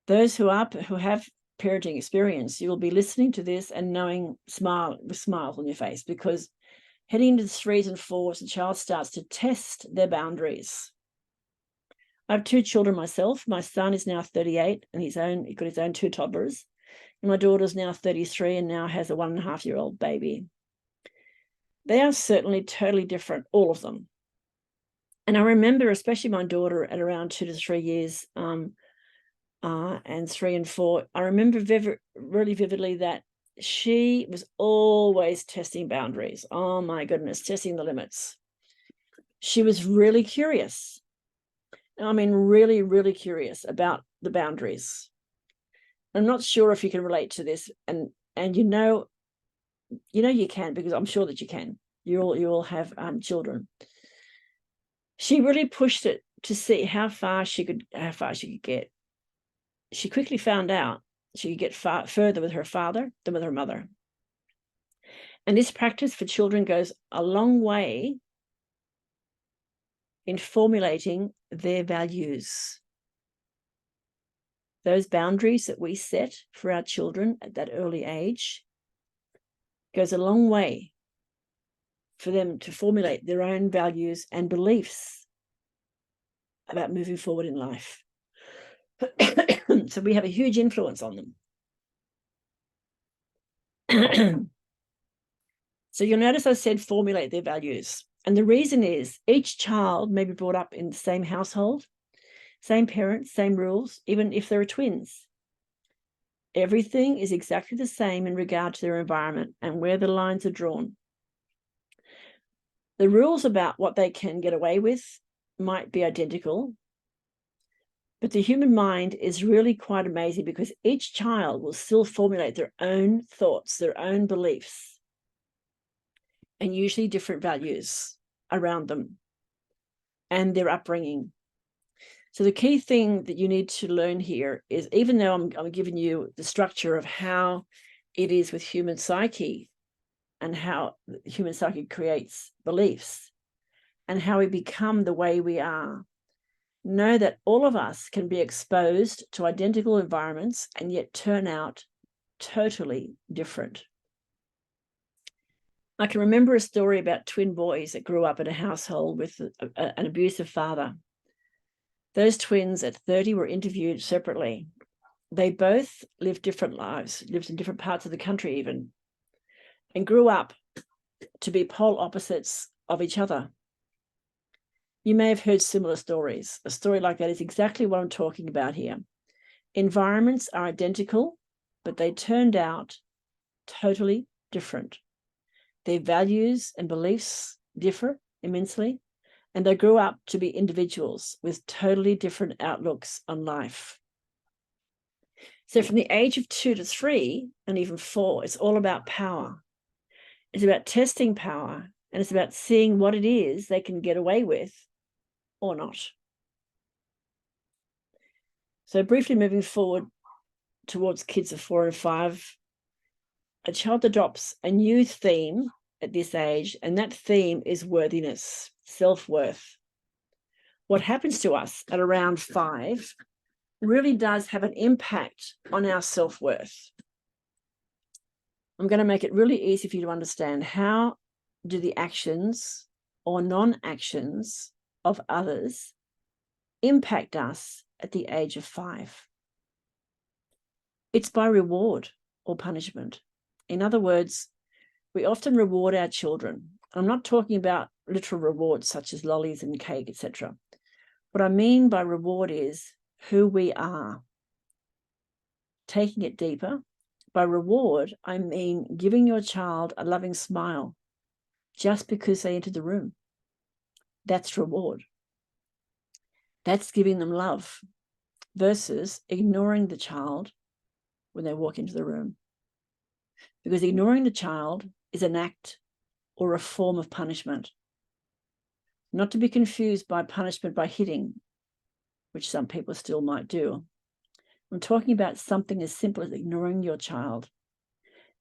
Those who have parenting experience, you will be listening to this and knowing with smiles on your face, because heading into the 3s and 4s, the child starts to test their boundaries. I have 2 children myself. My son is now 38 and he's got his own 2 toddlers. And my daughter's now 33 and now has a 1.5-year-old baby. They are certainly totally different, all of them. And I remember, especially my daughter at around 2 to 3 years, and 3 and 4, I remember really vividly that she was always testing boundaries. Oh my goodness, testing the limits. She was really curious. I mean, really, really curious about the boundaries. I'm not sure if you can relate to this, and you know you can, because I'm sure that you can. You all have children. She really pushed it to see how far she could get. She quickly found out she could get far further with her father than with her mother. And this practice for children goes a long way in formulating their values. Those boundaries that we set for our children at that early age goes a long way for them to formulate their own values and beliefs about moving forward in life. So we have a huge influence on them. So you'll notice I said formulate their values. And the reason is each child may be brought up in the same household, same parents, same rules, even if there are twins. Everything is exactly the same in regard to their environment and where the lines are drawn. The rules about what they can get away with might be identical, but the human mind is really quite amazing, because each child will still formulate their own thoughts, their own beliefs, and usually different values around them and their upbringing. So the key thing that you need to learn here is, even though I'm giving you the structure of how it is with human psyche and how human psyche creates beliefs and how we become the way we are, know that all of us can be exposed to identical environments and yet turn out totally different. I can remember a story about twin boys that grew up in a household with an abusive father. Those twins at 30 were interviewed separately. They both lived different lives, lived in different parts of the country even, and grew up to be pole opposites of each other. You may have heard similar stories. A story like that is exactly what I'm talking about here. Environments are identical, but they turned out totally different. Their values and beliefs differ immensely, and they grew up to be individuals with totally different outlooks on life. So from the age of 2 to 3 and even 4, it's all about power. It's about testing power, and it's about seeing what it is they can get away with or not. So briefly moving forward towards kids of 4 and 5, a child adopts a new theme at this age, and that theme is worthiness, self-worth. What happens to us at around 5 really does have an impact on our self-worth. I'm going to make it really easy for you to understand. How do the actions or non-actions of others impact us at the age of 5? It's by reward or punishment. In other words, we often reward our children. I'm not talking about literal rewards such as lollies and cake, etc. What I mean by reward is who we are. Taking it deeper, by reward, I mean giving your child a loving smile just because they entered the room. That's reward. That's giving them love versus ignoring the child when they walk into the room. Because ignoring the child is an act or a form of punishment. Not to be confused by punishment by hitting, which some people still might do. I'm talking about something as simple as ignoring your child.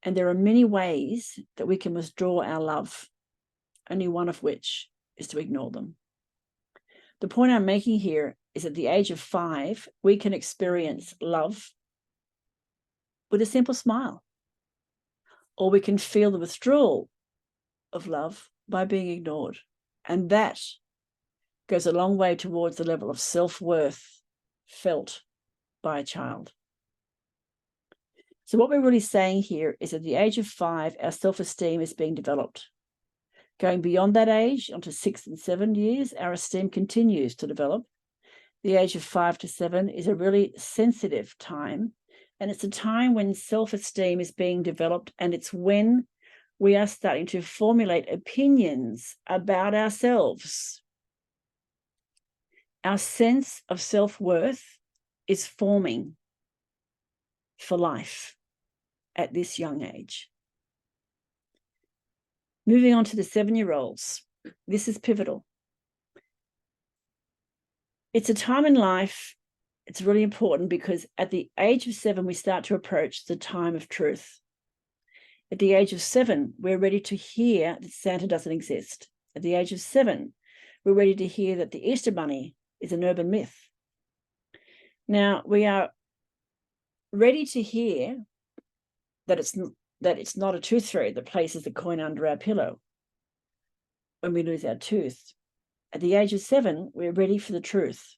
And there are many ways that we can withdraw our love, only one of which is to ignore them. The point I'm making here is at the age of 5, we can experience love with a simple smile, or we can feel the withdrawal of love by being ignored. And that goes a long way towards the level of self-worth felt by a child. So what we're really saying here is at the age of 5, our self-esteem is being developed. Going beyond that age, onto 6 and 7 years, our esteem continues to develop. The age of 5 to 7 is a really sensitive time, and it's a time when self-esteem is being developed, and it's when we are starting to formulate opinions about ourselves. Our sense of self-worth is forming for life at this young age. Moving on to the 7-year-olds, this is pivotal. It's a time in life, it's really important because at the age of 7, we start to approach the time of truth. At the age of 7, we're ready to hear that Santa doesn't exist. At the age of 7, we're ready to hear that the Easter Bunny is an urban myth. Now, we are ready to hear that it's not a tooth fairy that places the coin under our pillow when we lose our tooth. At the age of 7, we're ready for the truth.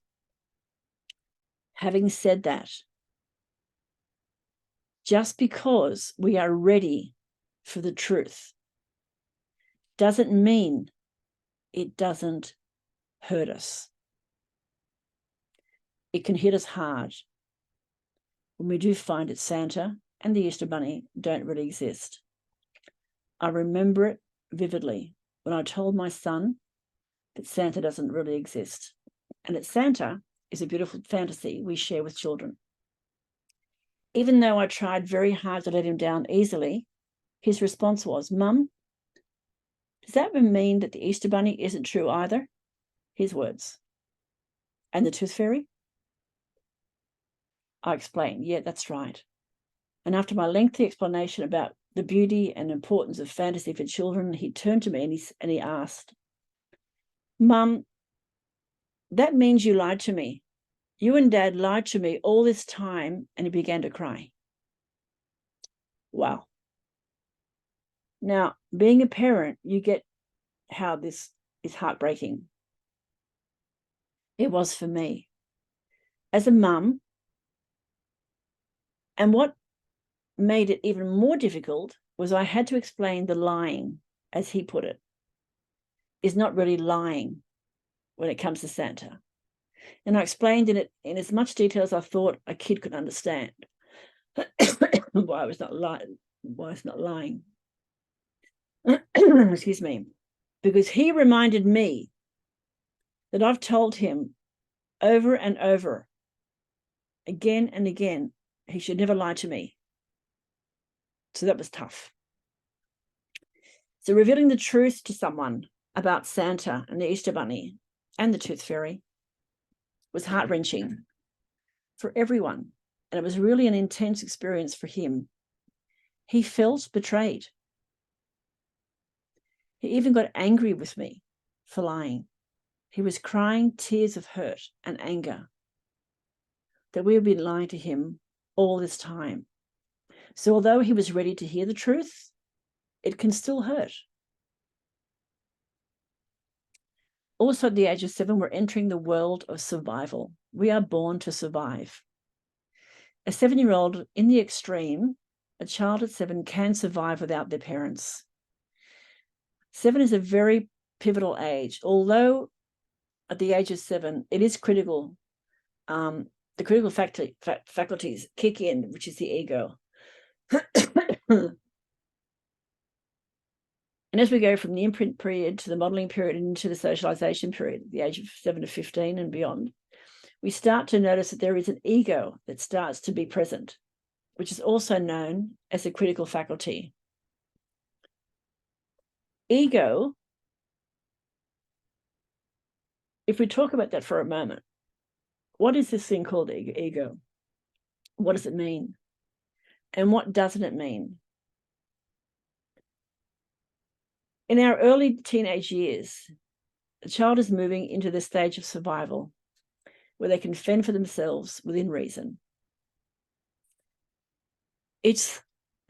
Having said that, just because we are ready for the truth doesn't mean it doesn't hurt us. It can hit us hard when we do find that Santa and the Easter Bunny don't really exist. I remember it vividly when I told my son that Santa doesn't really exist, and that Santa is a beautiful fantasy we share with children. Even though I tried very hard to let him down easily, his response was, "Mum, does that mean that the Easter Bunny isn't true either?" His words. "And the Tooth Fairy?" I explained, "Yeah, that's right." And after my lengthy explanation about the beauty and importance of fantasy for children, he turned to me and he asked, "Mum, that means you lied to me. You and Dad lied to me all this time," and he began to cry. Wow. Now, being a parent, you get how this is heartbreaking. It was for me. As a mum, and what made it even more difficult was I had to explain the lying, as he put it, is not really lying when it comes to Santa. And I explained in as much detail as I thought a kid could understand why it's not lying. Excuse me. Because he reminded me that I've told him over and over, again and again, he should never lie to me. So that was tough. So revealing the truth to someone about Santa and the Easter Bunny and the Tooth Fairy was heart-wrenching for everyone. And it was really an intense experience for him. He felt betrayed. He even got angry with me for lying. He was crying tears of hurt and anger that we had been lying to him all this time. So although he was ready to hear the truth, it can still hurt. Also, at the age of 7, we're entering the world of survival. We are born to survive. A 7-year-old in the extreme, a child at 7 can survive without their parents. 7 is a very pivotal age, although at the age of 7, it is critical. The critical faculties kick in, which is the ego. And as we go from the imprint period to the modeling period and into the socialization period, the age of 7 to 15 and beyond, we start to notice that there is an ego that starts to be present, which is also known as a critical faculty. Ego, if we talk about that for a moment, what is this thing called ego? What does it mean? And what doesn't it mean? In our early teenage years, the child is moving into the stage of survival where they can fend for themselves within reason. It's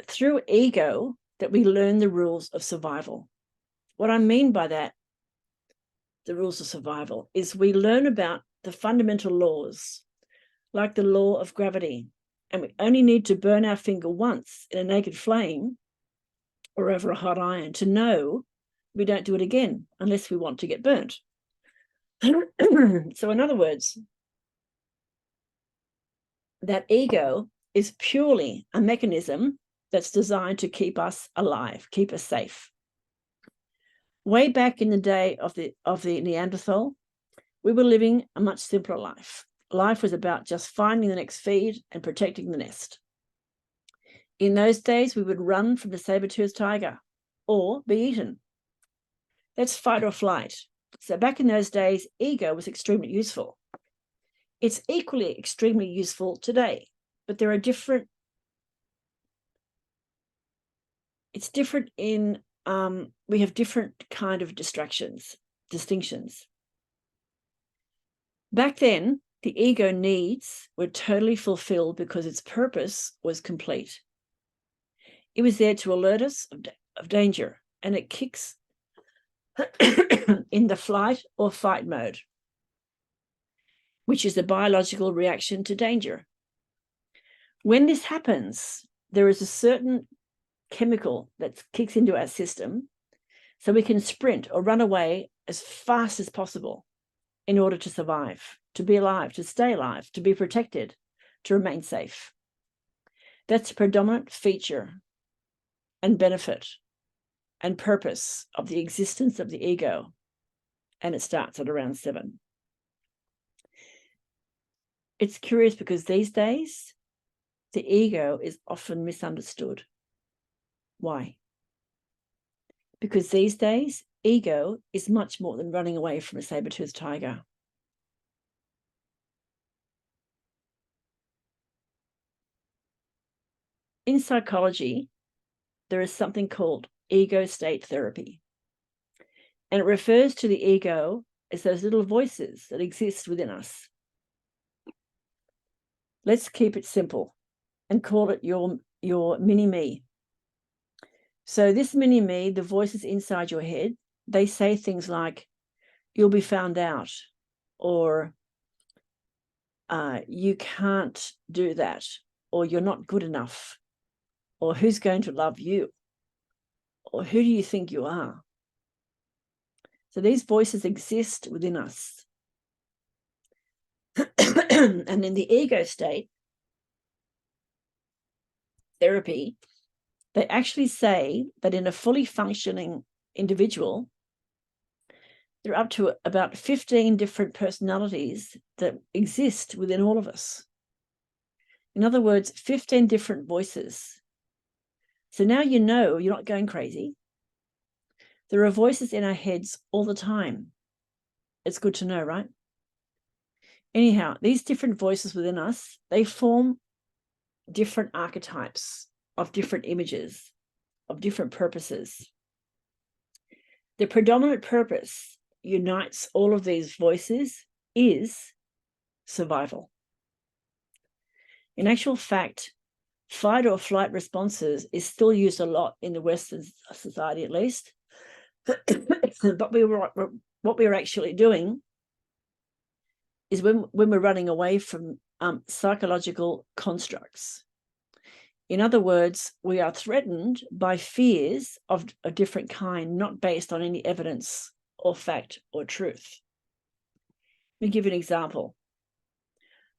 through ego that we learn the rules of survival. What I mean by that, the rules of survival, is we learn about the fundamental laws, like the law of gravity, and we only need to burn our finger once in a naked flame or over a hot iron to know we don't do it again unless we want to get burnt. So in other words, that ego is purely a mechanism that's designed to keep us alive, keep us safe. Way back in the day of the Neanderthal, we were living a much simpler life. Life was about just finding the next feed and protecting the nest. In those days, we would run from the saber-toothed tiger or be eaten. That's fight or flight. So back in those days, ego was extremely useful. It's equally extremely useful today, but there are different. It's different in, we have different kind of distinctions. Back then, the ego needs were totally fulfilled because its purpose was complete. It was there to alert us of danger, and it kicks in the flight or fight mode, which is the biological reaction to danger. When this happens, there is a certain chemical that kicks into our system so we can sprint or run away as fast as possible in order to survive, to be alive, to stay alive, to be protected, to remain safe. That's a predominant feature and benefit and purpose of the existence of the ego, and it starts at around 7. It's curious because these days, the ego is often misunderstood. Why? Because these days, ego is much more than running away from a saber-toothed tiger. In psychology, there is something called ego state therapy. And it refers to the ego as those little voices that exist within us. Let's keep it simple and call it your mini-me. So this mini-me, the voices inside your head, they say things like, you'll be found out, or you can't do that, or you're not good enough, or who's going to love you, or who do you think you are? So these voices exist within us. And in the ego state therapy, they actually say that in a fully functioning individual, there are up to about 15 different personalities that exist within all of us. In other words, 15 different voices. So now you know you're not going crazy. There are voices in our heads all the time. It's good to know, right? Anyhow, these different voices within us, they form different archetypes of different images, of different purposes. The predominant purpose unites all of these voices is survival. In actual fact, fight or flight responses is still used a lot in the Western society, at least. But what we're actually doing is when we're running away from psychological constructs. In other words, we are threatened by fears of a different kind, not based on any evidence or fact or truth. Let me give you an example.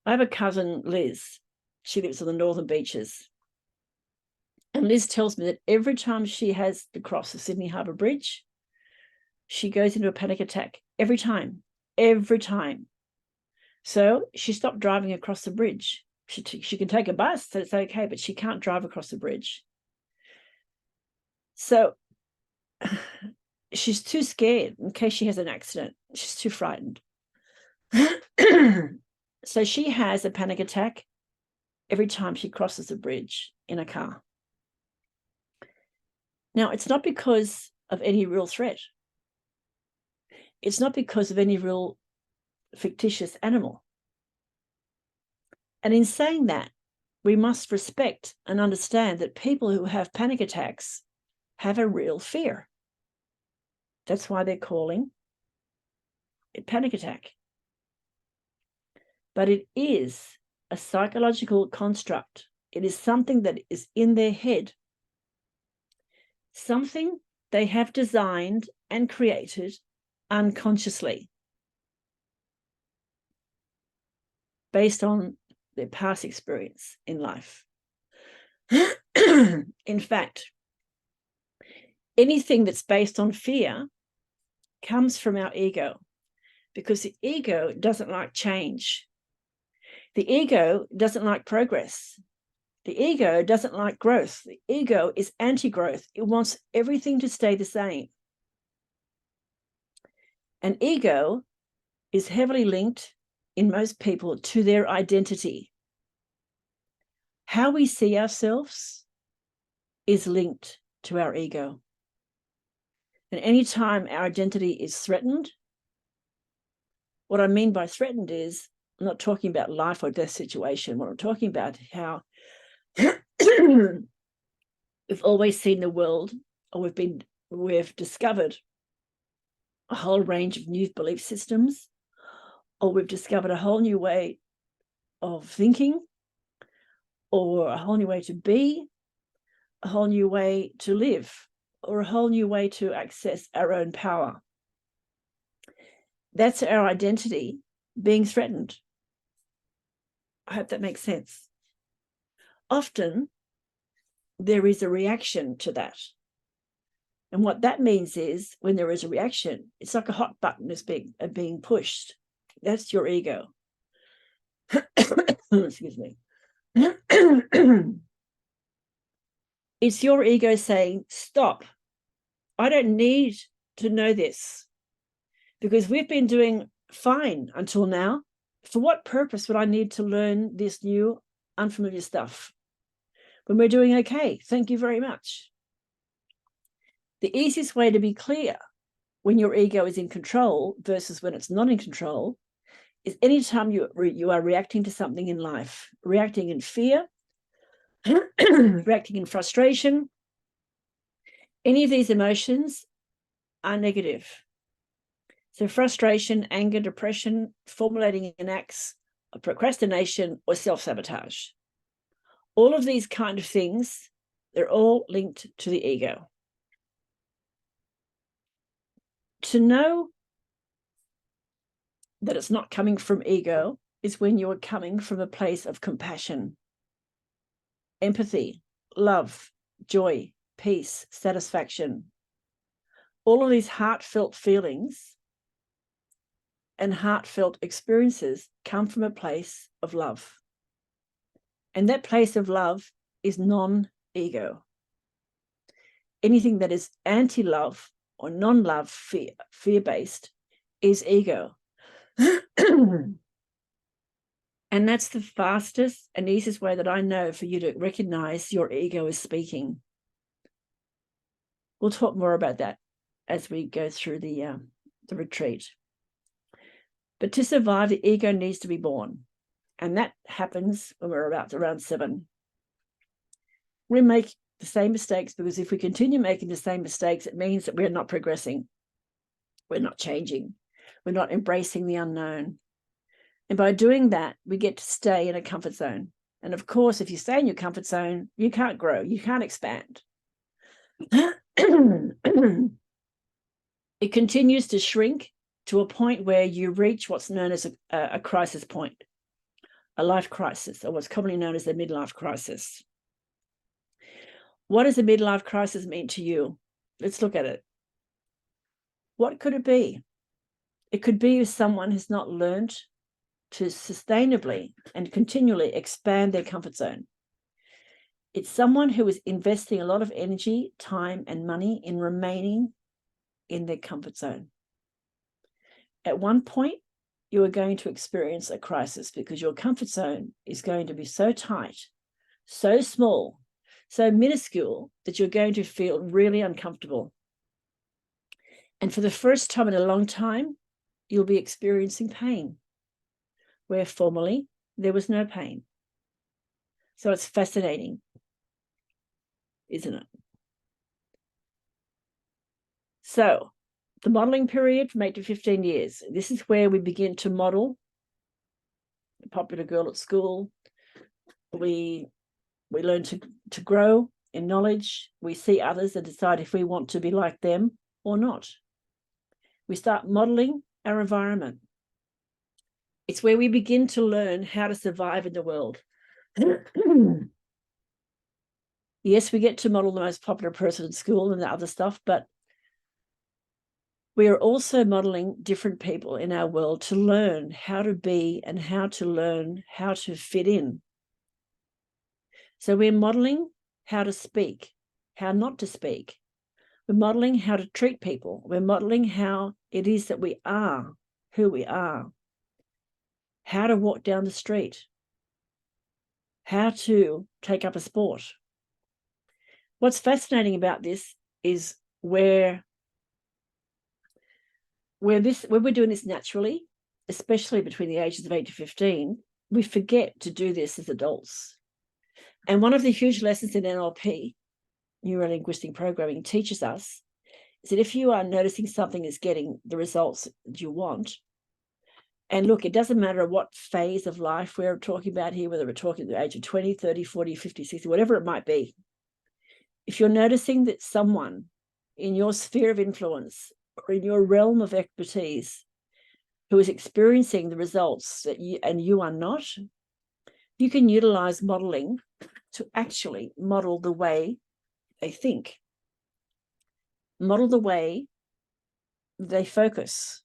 I have a cousin, Liz. She lives on the northern beaches. And Liz tells me that every time she has to cross the Sydney Harbour Bridge, she goes into a panic attack. Every time. So she stopped driving across the bridge. She can take a bus, so it's okay, but she can't drive across the bridge. So she's too scared in case she has an accident. She's too frightened. So she has a panic attack every time she crosses a bridge in a car. Now, it's not because of any real threat. It's not because of any real fictitious animal. And in saying that, we must respect and understand that people who have panic attacks have a real fear. That's why they're calling it panic attack. But it is a psychological construct. It is something that is in their head, something they have designed and created unconsciously, based on their past experience in life. In fact, anything that's based on fear comes from our ego, because the ego doesn't like change. The ego doesn't like progress. The ego doesn't like growth. The ego is anti-growth. It wants everything to stay the same. And ego is heavily linked in most people to their identity. How we see ourselves is linked to our ego. And anytime our identity is threatened, what I mean by threatened is, I'm not talking about life or death situation. What I'm talking about is how we've always seen the world, or we've discovered a whole range of new belief systems, or we've discovered a whole new way of thinking, or a whole new way to be, a whole new way to live, or a whole new way to access our own power. That's our identity being threatened. I hope that makes sense. Often there is a reaction to that. And what that means is, when there is a reaction, it's like a hot button is being pushed. That's your ego. Excuse me. It's your ego saying, stop. I don't need to know this, because we've been doing fine until now. For what purpose would I need to learn this new, unfamiliar stuff when we're doing okay? Thank you very much. The easiest way to be clear when your ego is in control versus when it's not in control is anytime you are reacting to something in life, reacting in fear, reacting in frustration. Any of these emotions are negative. So frustration, anger, depression, formulating in acts of procrastination or self-sabotage. All of these kind of things, they're all linked to the ego. To know that it's not coming from ego is when you are coming from a place of compassion, empathy, love, joy, peace, satisfaction. All of these heartfelt feelings and heartfelt experiences come from a place of love. And that place of love is non-ego. Anything that is anti-love or non-love, fear-based, is ego. And that's the fastest and easiest way that I know for you to recognize your ego is speaking. We'll talk more about that as we go through the retreat. But to survive, the ego needs to be born. And that happens when we're around 7. We make the same mistakes, because if we continue making the same mistakes, it means that we're not progressing. We're not changing. We're not embracing the unknown. And by doing that, we get to stay in a comfort zone. And of course, if you stay in your comfort zone, you can't grow, you can't expand. It continues to shrink to a point where you reach what's known as a crisis point, a life crisis, or what's commonly known as the midlife crisis. What does a midlife crisis mean to you? Let's look at it. What could it be? It could be if someone has not learned to sustainably and continually expand their comfort zone. It's someone who is investing a lot of energy, time, and money in remaining in their comfort zone. At one point, you are going to experience a crisis, because your comfort zone is going to be so tight, so small, so minuscule, that you're going to feel really uncomfortable. And for the first time in a long time, you'll be experiencing pain, where formerly there was no pain. So it's fascinating, isn't it? So the modeling period from 8 to 15 years, this is where we begin to model the popular girl at school. We learn to grow in knowledge. We see others and decide if we want to be like them or not. We start modeling our environment. It's where we begin to learn how to survive in the world. Yes, we get to model the most popular person in school and the other stuff, but we are also modeling different people in our world to learn how to be and how to learn how to fit in. So we're modeling how to speak, how not to speak. We're modeling how to treat people. We're modeling how it is that we are who we are, how to walk down the street, how to take up a sport. What's fascinating about this is where we're doing this naturally, especially between the ages of 8 to 15, we forget to do this as adults. And one of the huge lessons in NLP, neuro-linguistic programming, teaches us is that if you are noticing something is getting the results that you want, and look, it doesn't matter what phase of life we're talking about here, whether we're talking at the age of 20, 30, 40, 50, 60, whatever it might be. If you're noticing that someone in your sphere of influence or in your realm of expertise who is experiencing the results that you are not, you can utilize modeling to actually model the way they think, model the way they focus,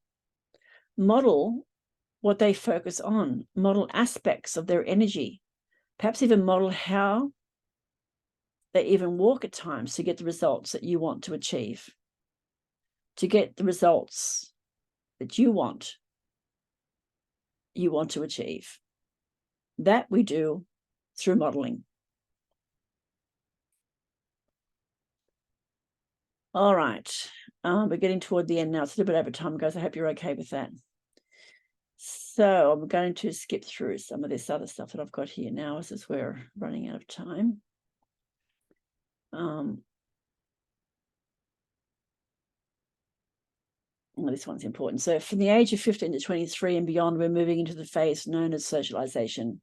model what they focus on, model aspects of their energy, perhaps even model how they even walk at times to get the results that you want to achieve, to get the results that you want to achieve. That we do through modeling. All right, we're getting toward the end now. It's a little bit over time, guys. I hope you're okay with that. So I'm going to skip through some of this other stuff that I've got here now, as we're running out of time. Well, this one's important. So from the age of 15 to 23 and beyond, we're moving into the phase known as socialization.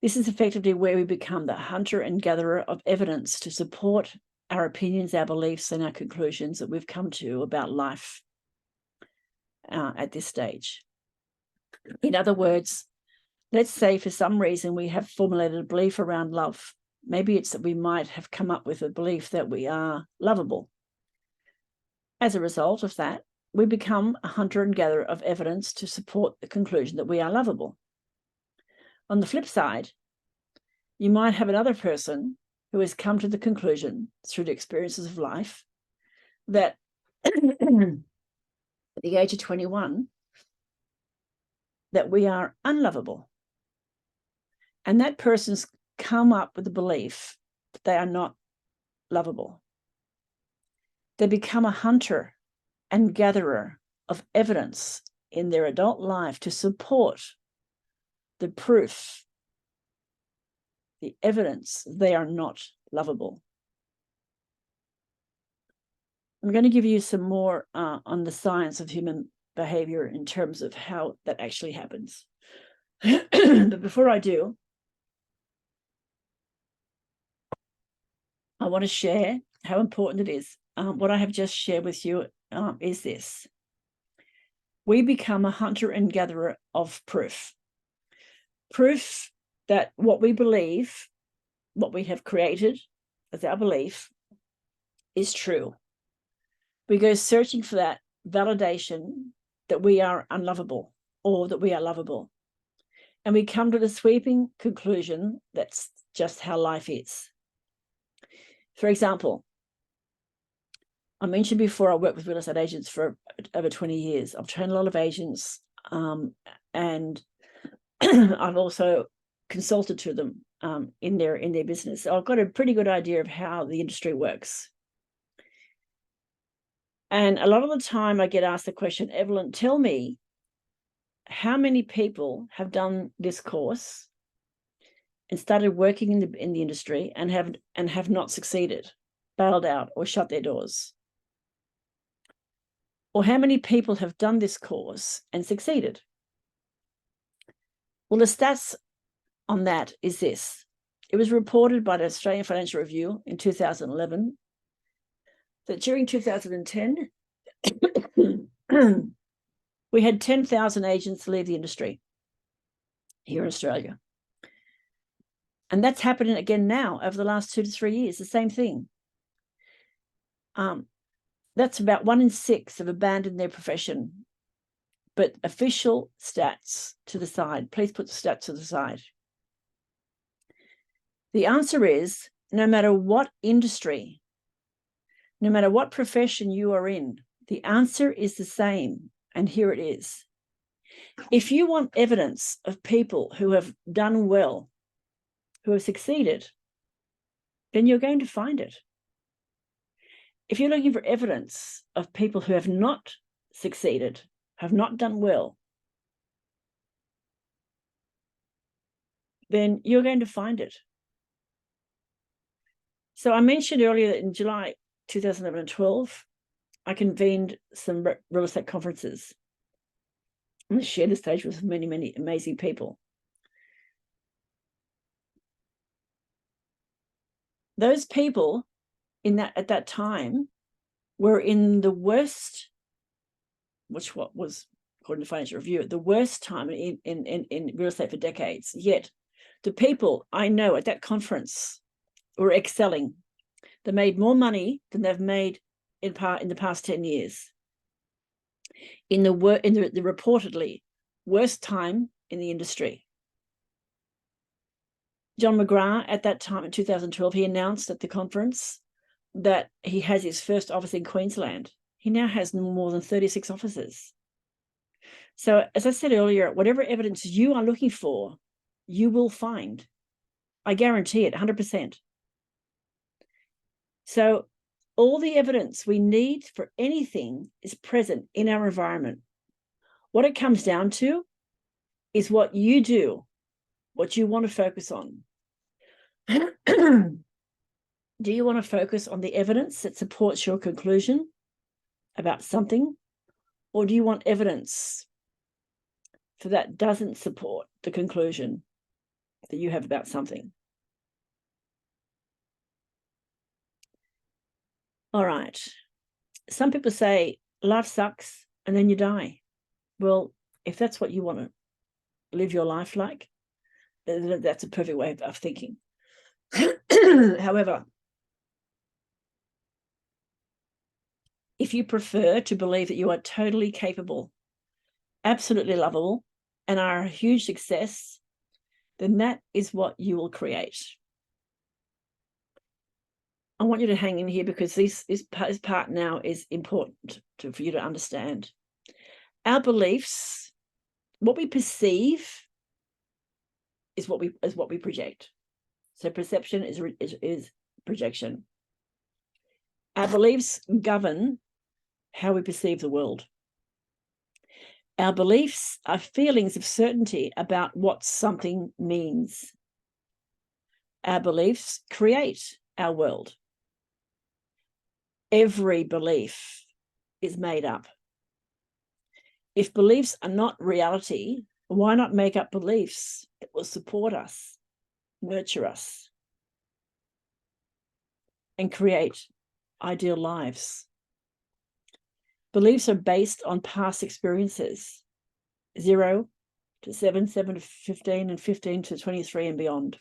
This is effectively where we become the hunter and gatherer of evidence to support our opinions, our beliefs, and our conclusions that we've come to about life at this stage. In other words, let's say for some reason we have formulated a belief around love. Maybe it's that we might have come up with a belief that we are lovable. As a result of that, we become a hunter and gatherer of evidence to support the conclusion that we are lovable. On the flip side, you might have another person who has come to the conclusion through the experiences of life that at the age of 21, that we are unlovable. And that person's come up with the belief that they are not lovable. They become a hunter and gatherer of evidence in their adult life to support the proof, the evidence they are not lovable. I'm going to give you some more on the science of human behavior in terms of how that actually happens. But before I do, I want to share how important it is. What I have just shared with you is this. We become a hunter and gatherer of proof. Proof that what we believe, what we have created as our belief, is true. We go searching for that validation that we are unlovable or that we are lovable. And we come to the sweeping conclusion that's just how life is. For example, I mentioned before I worked with real estate agents for over 20 years. I've trained a lot of agents and I've also consulted to them in their business. So I've got a pretty good idea of how the industry works. And a lot of the time I get asked the question, Evelyn, tell me how many people have done this course and started working in the industry and have not succeeded, bailed out or shut their doors? Or how many people have done this course and succeeded? Well, the stats on that is this. It was reported by the Australian Financial Review in 2011 that during 2010, we had 10,000 agents leave the industry. here in Australia. And that's happening again now over the last 2 to 3 years, the same thing. That's about 1 in 6 have abandoned their profession. But official stats to the side, please put the stats to the side. The answer is, no matter what industry, no matter what profession you are in, the answer is the same. And here it is. If you want evidence of people who have done well, who have succeeded, then you're going to find it. If you're looking for evidence of people who have not succeeded, have not done well, then you're going to find it. So I mentioned earlier that in July 2011 and 12, I convened some real estate conferences. And shared the stage with many, many amazing people. Those people at that time were in the worst, what was, according to Financial Review, the worst time in real estate for decades. Yet the people I know at that conference were excelling. They made more money than they've made in the past 10 years. In the reportedly worst time in the industry. John McGrath, at that time in 2012, he announced at the conference that he has his first office in Queensland. He now has more than 36 offices. So, as I said earlier, whatever evidence you are looking for, you will find. I guarantee it, 100%. So, all the evidence we need for anything is present in our environment. What it comes down to is what you do, what you want to focus on. Do you want to focus on the evidence that supports your conclusion about something? Or do you want evidence that doesn't support the conclusion that you have about something? All right. Some people say life sucks and then you die. Well, if that's what you want to live your life like, that's a perfect way of thinking. However, if you prefer to believe that you are totally capable, absolutely lovable, and are a huge success, then that is what you will create. I want you to hang in here because this part now is important for you to understand. Our beliefs, what we perceive, is what we project. So perception is projection. Our beliefs govern how we perceive the world. Our beliefs are feelings of certainty about what something means. Our beliefs create our world. Every belief is made up. If beliefs are not reality, why not make up beliefs that will support us, nurture us, and create ideal lives? Beliefs are based on past experiences, 0 to 7, 7 to 15, and 15 to 23 and beyond.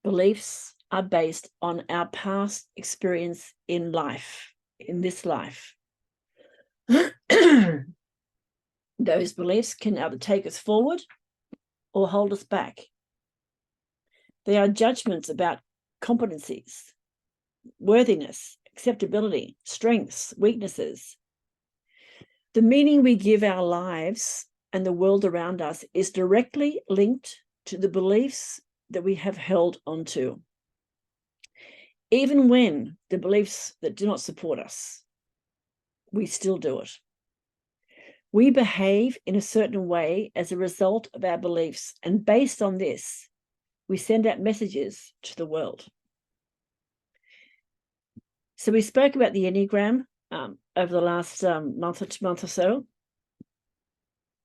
Beliefs are based on our past experience in life, in this life. Those beliefs can either take us forward or hold us back. They are judgments about competencies, worthiness, acceptability, strengths, weaknesses. The meaning we give our lives and the world around us is directly linked to the beliefs that we have held onto. Even when the beliefs that do not support us, we still do it. We behave in a certain way as a result of our beliefs, and based on this, we send out messages to the world. So we spoke about the Enneagram over the last month or so.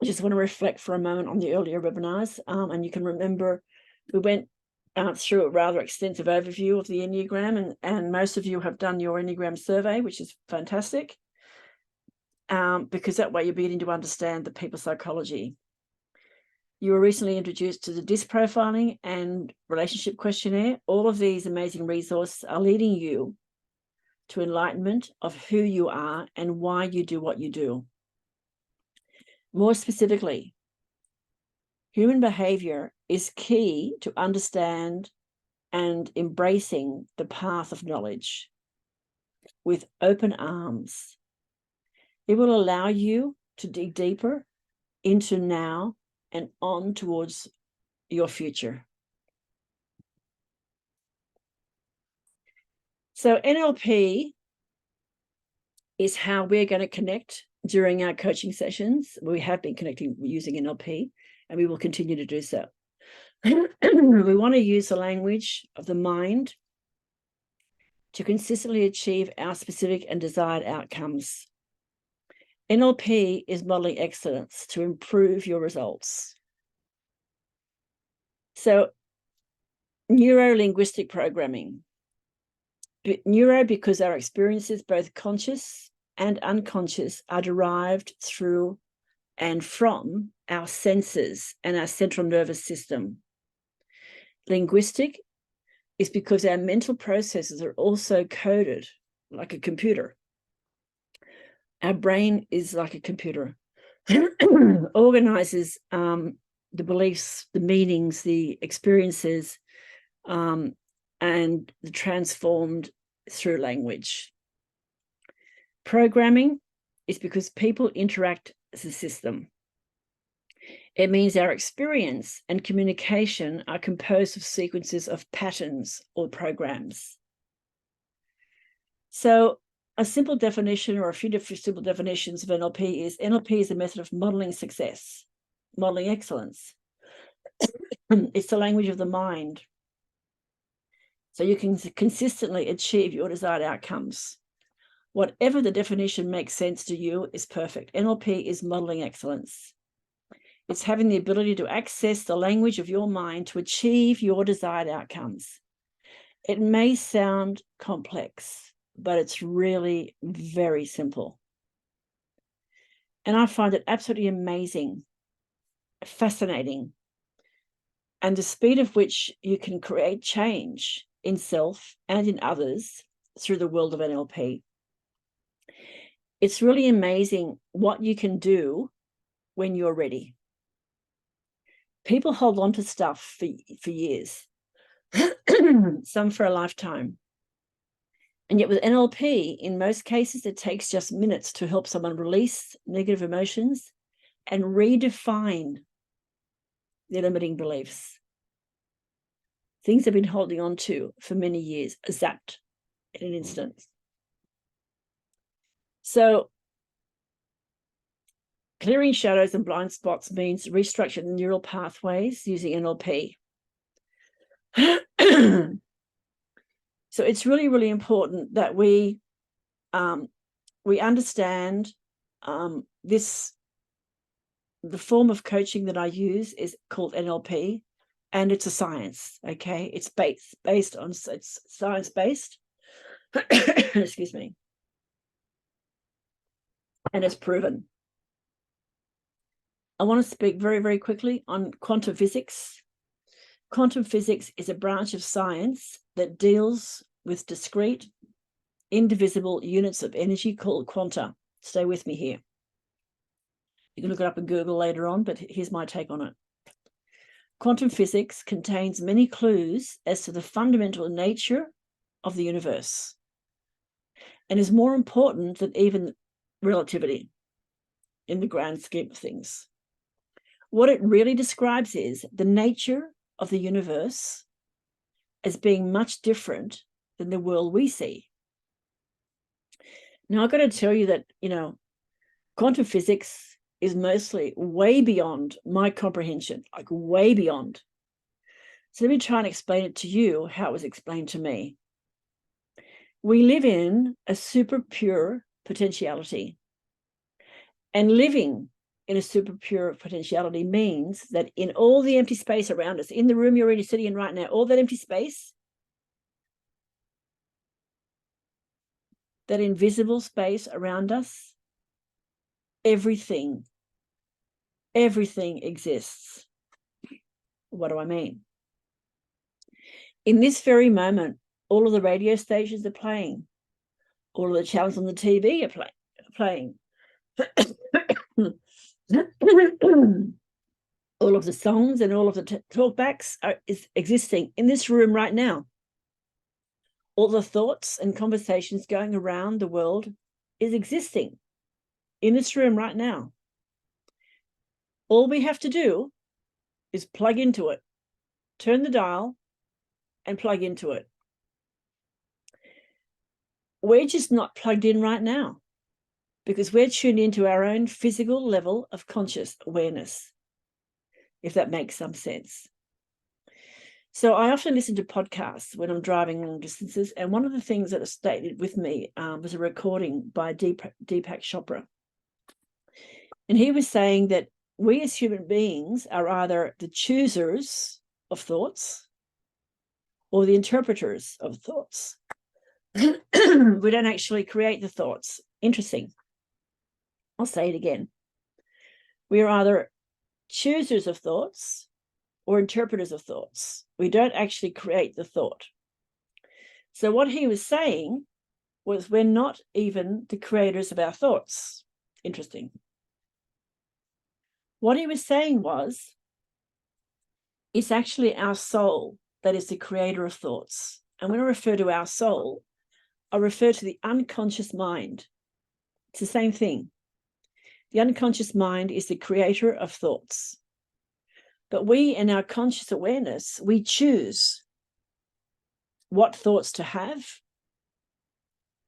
I just want to reflect for a moment on the earlier webinars, and you can remember we went through a rather extensive overview of the Enneagram, and most of you have done your Enneagram survey, which is fantastic, because that way you're beginning to understand the people's psychology. You were recently introduced to the DISC profiling and relationship questionnaire. All of these amazing resources are leading you to enlightenment of who you are and why you do what you do. More specifically, human behavior is key to understand and embracing the path of knowledge with open arms. It will allow you to dig deeper into now and on towards your future. So NLP is how we're going to connect during our coaching sessions. We have been connecting using NLP, and we will continue to do so. We want to use the language of the mind to consistently achieve our specific and desired outcomes. NLP is modeling excellence to improve your results. So, neuro-linguistic programming. Neuro, because our experiences, both conscious and unconscious, are derived through and from our senses and our central nervous system. Linguistic is because our mental processes are also coded like a computer. Our brain is like a computer, organizes the beliefs, the meanings, the experiences, and the transformed through language. Programming is because people interact as a system. It means our experience and communication are composed of sequences of patterns or programs. So a simple definition, or a few different simple definitions of NLP is a method of modeling success, modeling excellence. It's the language of the mind. So you can consistently achieve your desired outcomes. Whatever the definition makes sense to you is perfect. NLP is modeling excellence. It's having the ability to access the language of your mind to achieve your desired outcomes. It may sound complex, but it's really very simple. And I find it absolutely amazing, fascinating, and the speed of which you can create change in self and in others through the world of NLP. It's really amazing what you can do when you're ready. People hold on to stuff for years, some for a lifetime. And yet with NLP, in most cases, it takes just minutes to help someone release negative emotions and redefine their limiting beliefs. Things they've been holding on to for many years are zapped in an instant. So clearing shadows and blind spots means restructuring the neural pathways using NLP. So it's really, really important that we understand this. The form of coaching that I use is called NLP, and it's a science. Okay, it's based on, it's science-based. Excuse me, and it's proven. I want to speak very, very quickly on quantum physics. Quantum physics is a branch of science that deals with discrete, indivisible units of energy called quanta. Stay with me here. You can look it up in Google later on, but here's my take on it. Quantum physics contains many clues as to the fundamental nature of the universe and is more important than even relativity in the grand scheme of things. What it really describes is the nature of the universe as being much different than the world we see. Now, I've got to tell you that, quantum physics is mostly way beyond my comprehension, like way beyond. So let me try and explain it to you how it was explained to me. We live in a super pure potentiality. And living in a super pure potentiality means that in all the empty space around us, in the room you're already sitting in right now, all that empty space, that invisible space around us, everything exists. What do I mean? In this very moment, all of the radio stations are playing. All of the channels on the TV are playing. All of the songs and all of the talkbacks is existing in this room right now. All the thoughts and conversations going around the world is existing in this room right now. All we have to do is plug into it, turn the dial and plug into it. We're just not plugged in right now because we're tuned into our own physical level of conscious awareness, if that makes some sense. So I often listen to podcasts when I'm driving long distances, and one of the things that stayed with me was a recording by Deepak Chopra. And he was saying that we as human beings are either the choosers of thoughts or the interpreters of thoughts. We don't actually create the thoughts. Interesting. I'll say it again. We are either choosers of thoughts or interpreters of thoughts. We don't actually create the thought. So what he was saying was we're not even the creators of our thoughts. Interesting. What he was saying was it's actually our soul that is the creator of thoughts. And when I refer to our soul, I refer to the unconscious mind. It's the same thing. The unconscious mind is the creator of thoughts. But we, in our conscious awareness, we choose what thoughts to have,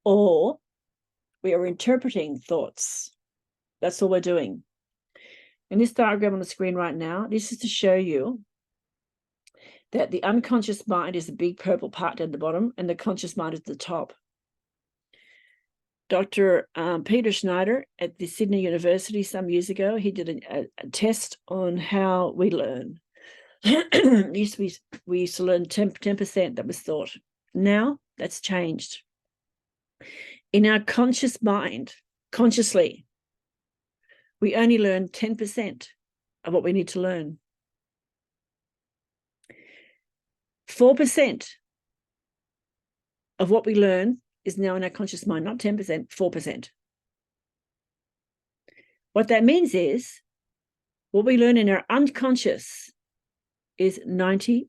or we are interpreting thoughts. That's all we're doing. In this diagram on the screen right now, this is to show you that the unconscious mind is the big purple part down the bottom and the conscious mind is the top. Dr. Peter Schneider at the Sydney University some years ago, he did a test on how we learn. We used to learn 10% that was thought. Now that's changed. In our conscious mind, consciously, we only learn 10% of what we need to learn. 4% of what we learn is now in our conscious mind, not 10%, 4%. What that means is what we learn in our unconscious is 96%.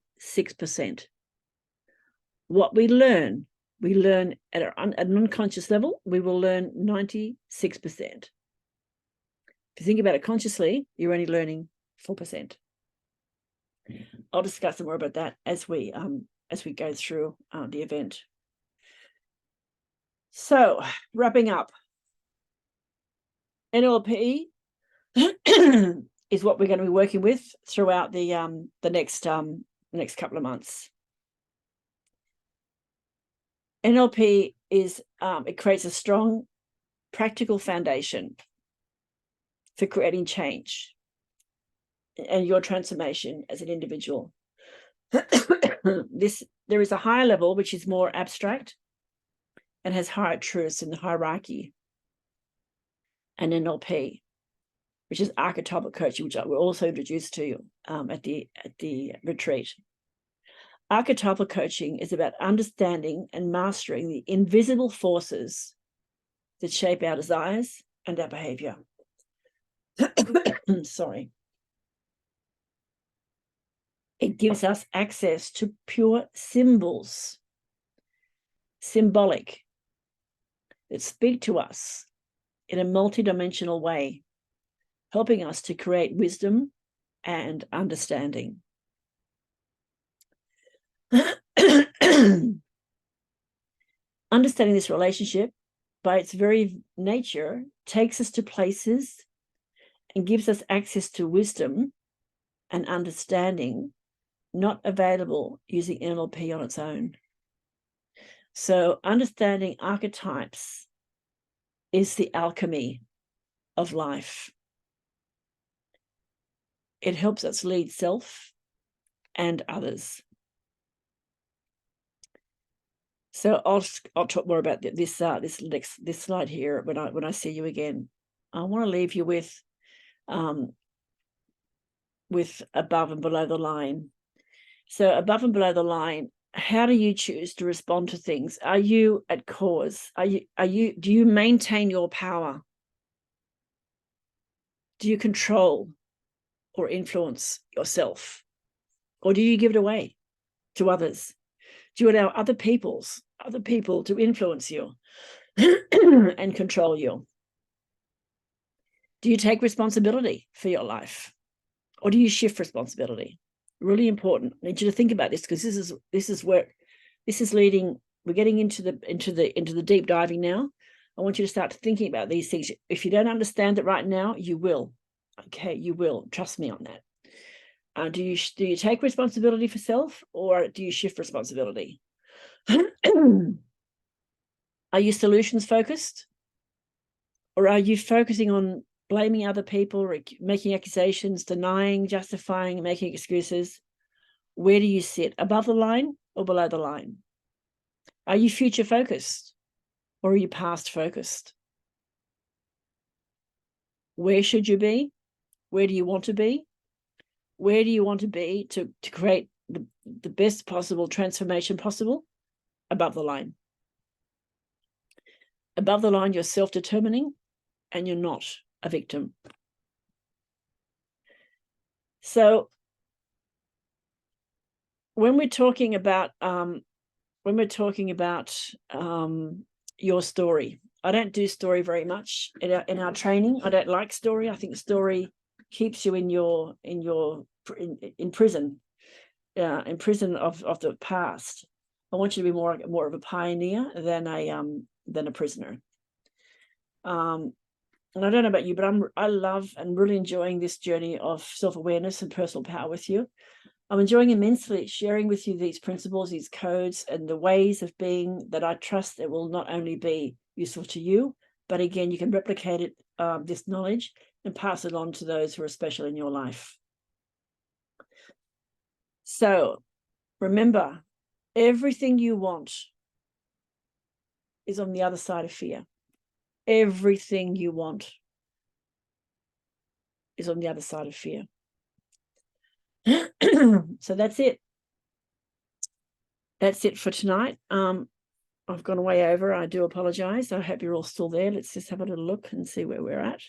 What we learn at an unconscious level, we will learn 96%. If you think about it consciously, you're only learning 4%. I'll discuss more about that as we go through the event. So, wrapping up, NLP is what we're going to be working with throughout the next couple of months. NLP is it creates a strong practical foundation for creating change and your transformation as an individual. There is a higher level which is more abstract and has higher truths in the hierarchy, and NLP, which is archetypal coaching, which I will also introduce to you at the retreat. Archetypal coaching is about understanding and mastering the invisible forces that shape our desires and our behavior. Sorry. It gives us access to pure symbols, symbolic, that speak to us in a multidimensional way, helping us to create wisdom and understanding. Understanding this relationship by its very nature takes us to places and gives us access to wisdom and understanding not available using NLP on its own. So understanding archetypes is the alchemy of life. It helps us lead self and others. So I'll talk more about this slide here when I see you again. I want to leave you with with above and below the line. So above and below the line, how do you choose to respond to things? Are you at cause? Do you maintain your power? Do you control or influence yourself? Or do you give it away to others? Do you allow other people to influence you and control you? Do you take responsibility for your life? Or do you shift responsibility? Really important. I need you to think about this, because this is leading. We're getting into the deep diving now. I want you to start thinking about these things. If you don't understand it right now, you will. Okay, you will. Trust me on that. Do you take responsibility for self, or do you shift responsibility? Are you solutions focused, or are you focusing on blaming other people, making accusations, denying, justifying, making excuses? Where do you sit? Above the line or below the line? Are you future focused, or are you past focused? Where should you be? Where do you want to be? Where do you want to be to create the best possible transformation possible? Above the line. Above the line, you're self-determining and you're not a victim. So when we're talking about your story, I don't do story very much in our training. I don't like story. I think story keeps you in prison, in prison of the past. I want you to be more of a pioneer than a prisoner. And I don't know about you, but I love and really enjoying this journey of self-awareness and personal power with you. I'm enjoying immensely sharing with you these principles, these codes, and the ways of being that I trust that will not only be useful to you, but again, you can replicate it, this knowledge, and pass it on to those who are special in your life. So remember, everything you want is on the other side of fear. Everything you want is on the other side of fear. So that's it. That's it for tonight. I've gone way over. I do apologize. I hope you're all still there. Let's just have a little look and see where we're at.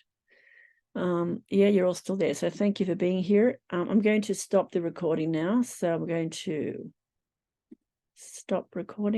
Yeah, you're all still there. So thank you for being here. I'm going to stop the recording now. So I'm going to stop recording.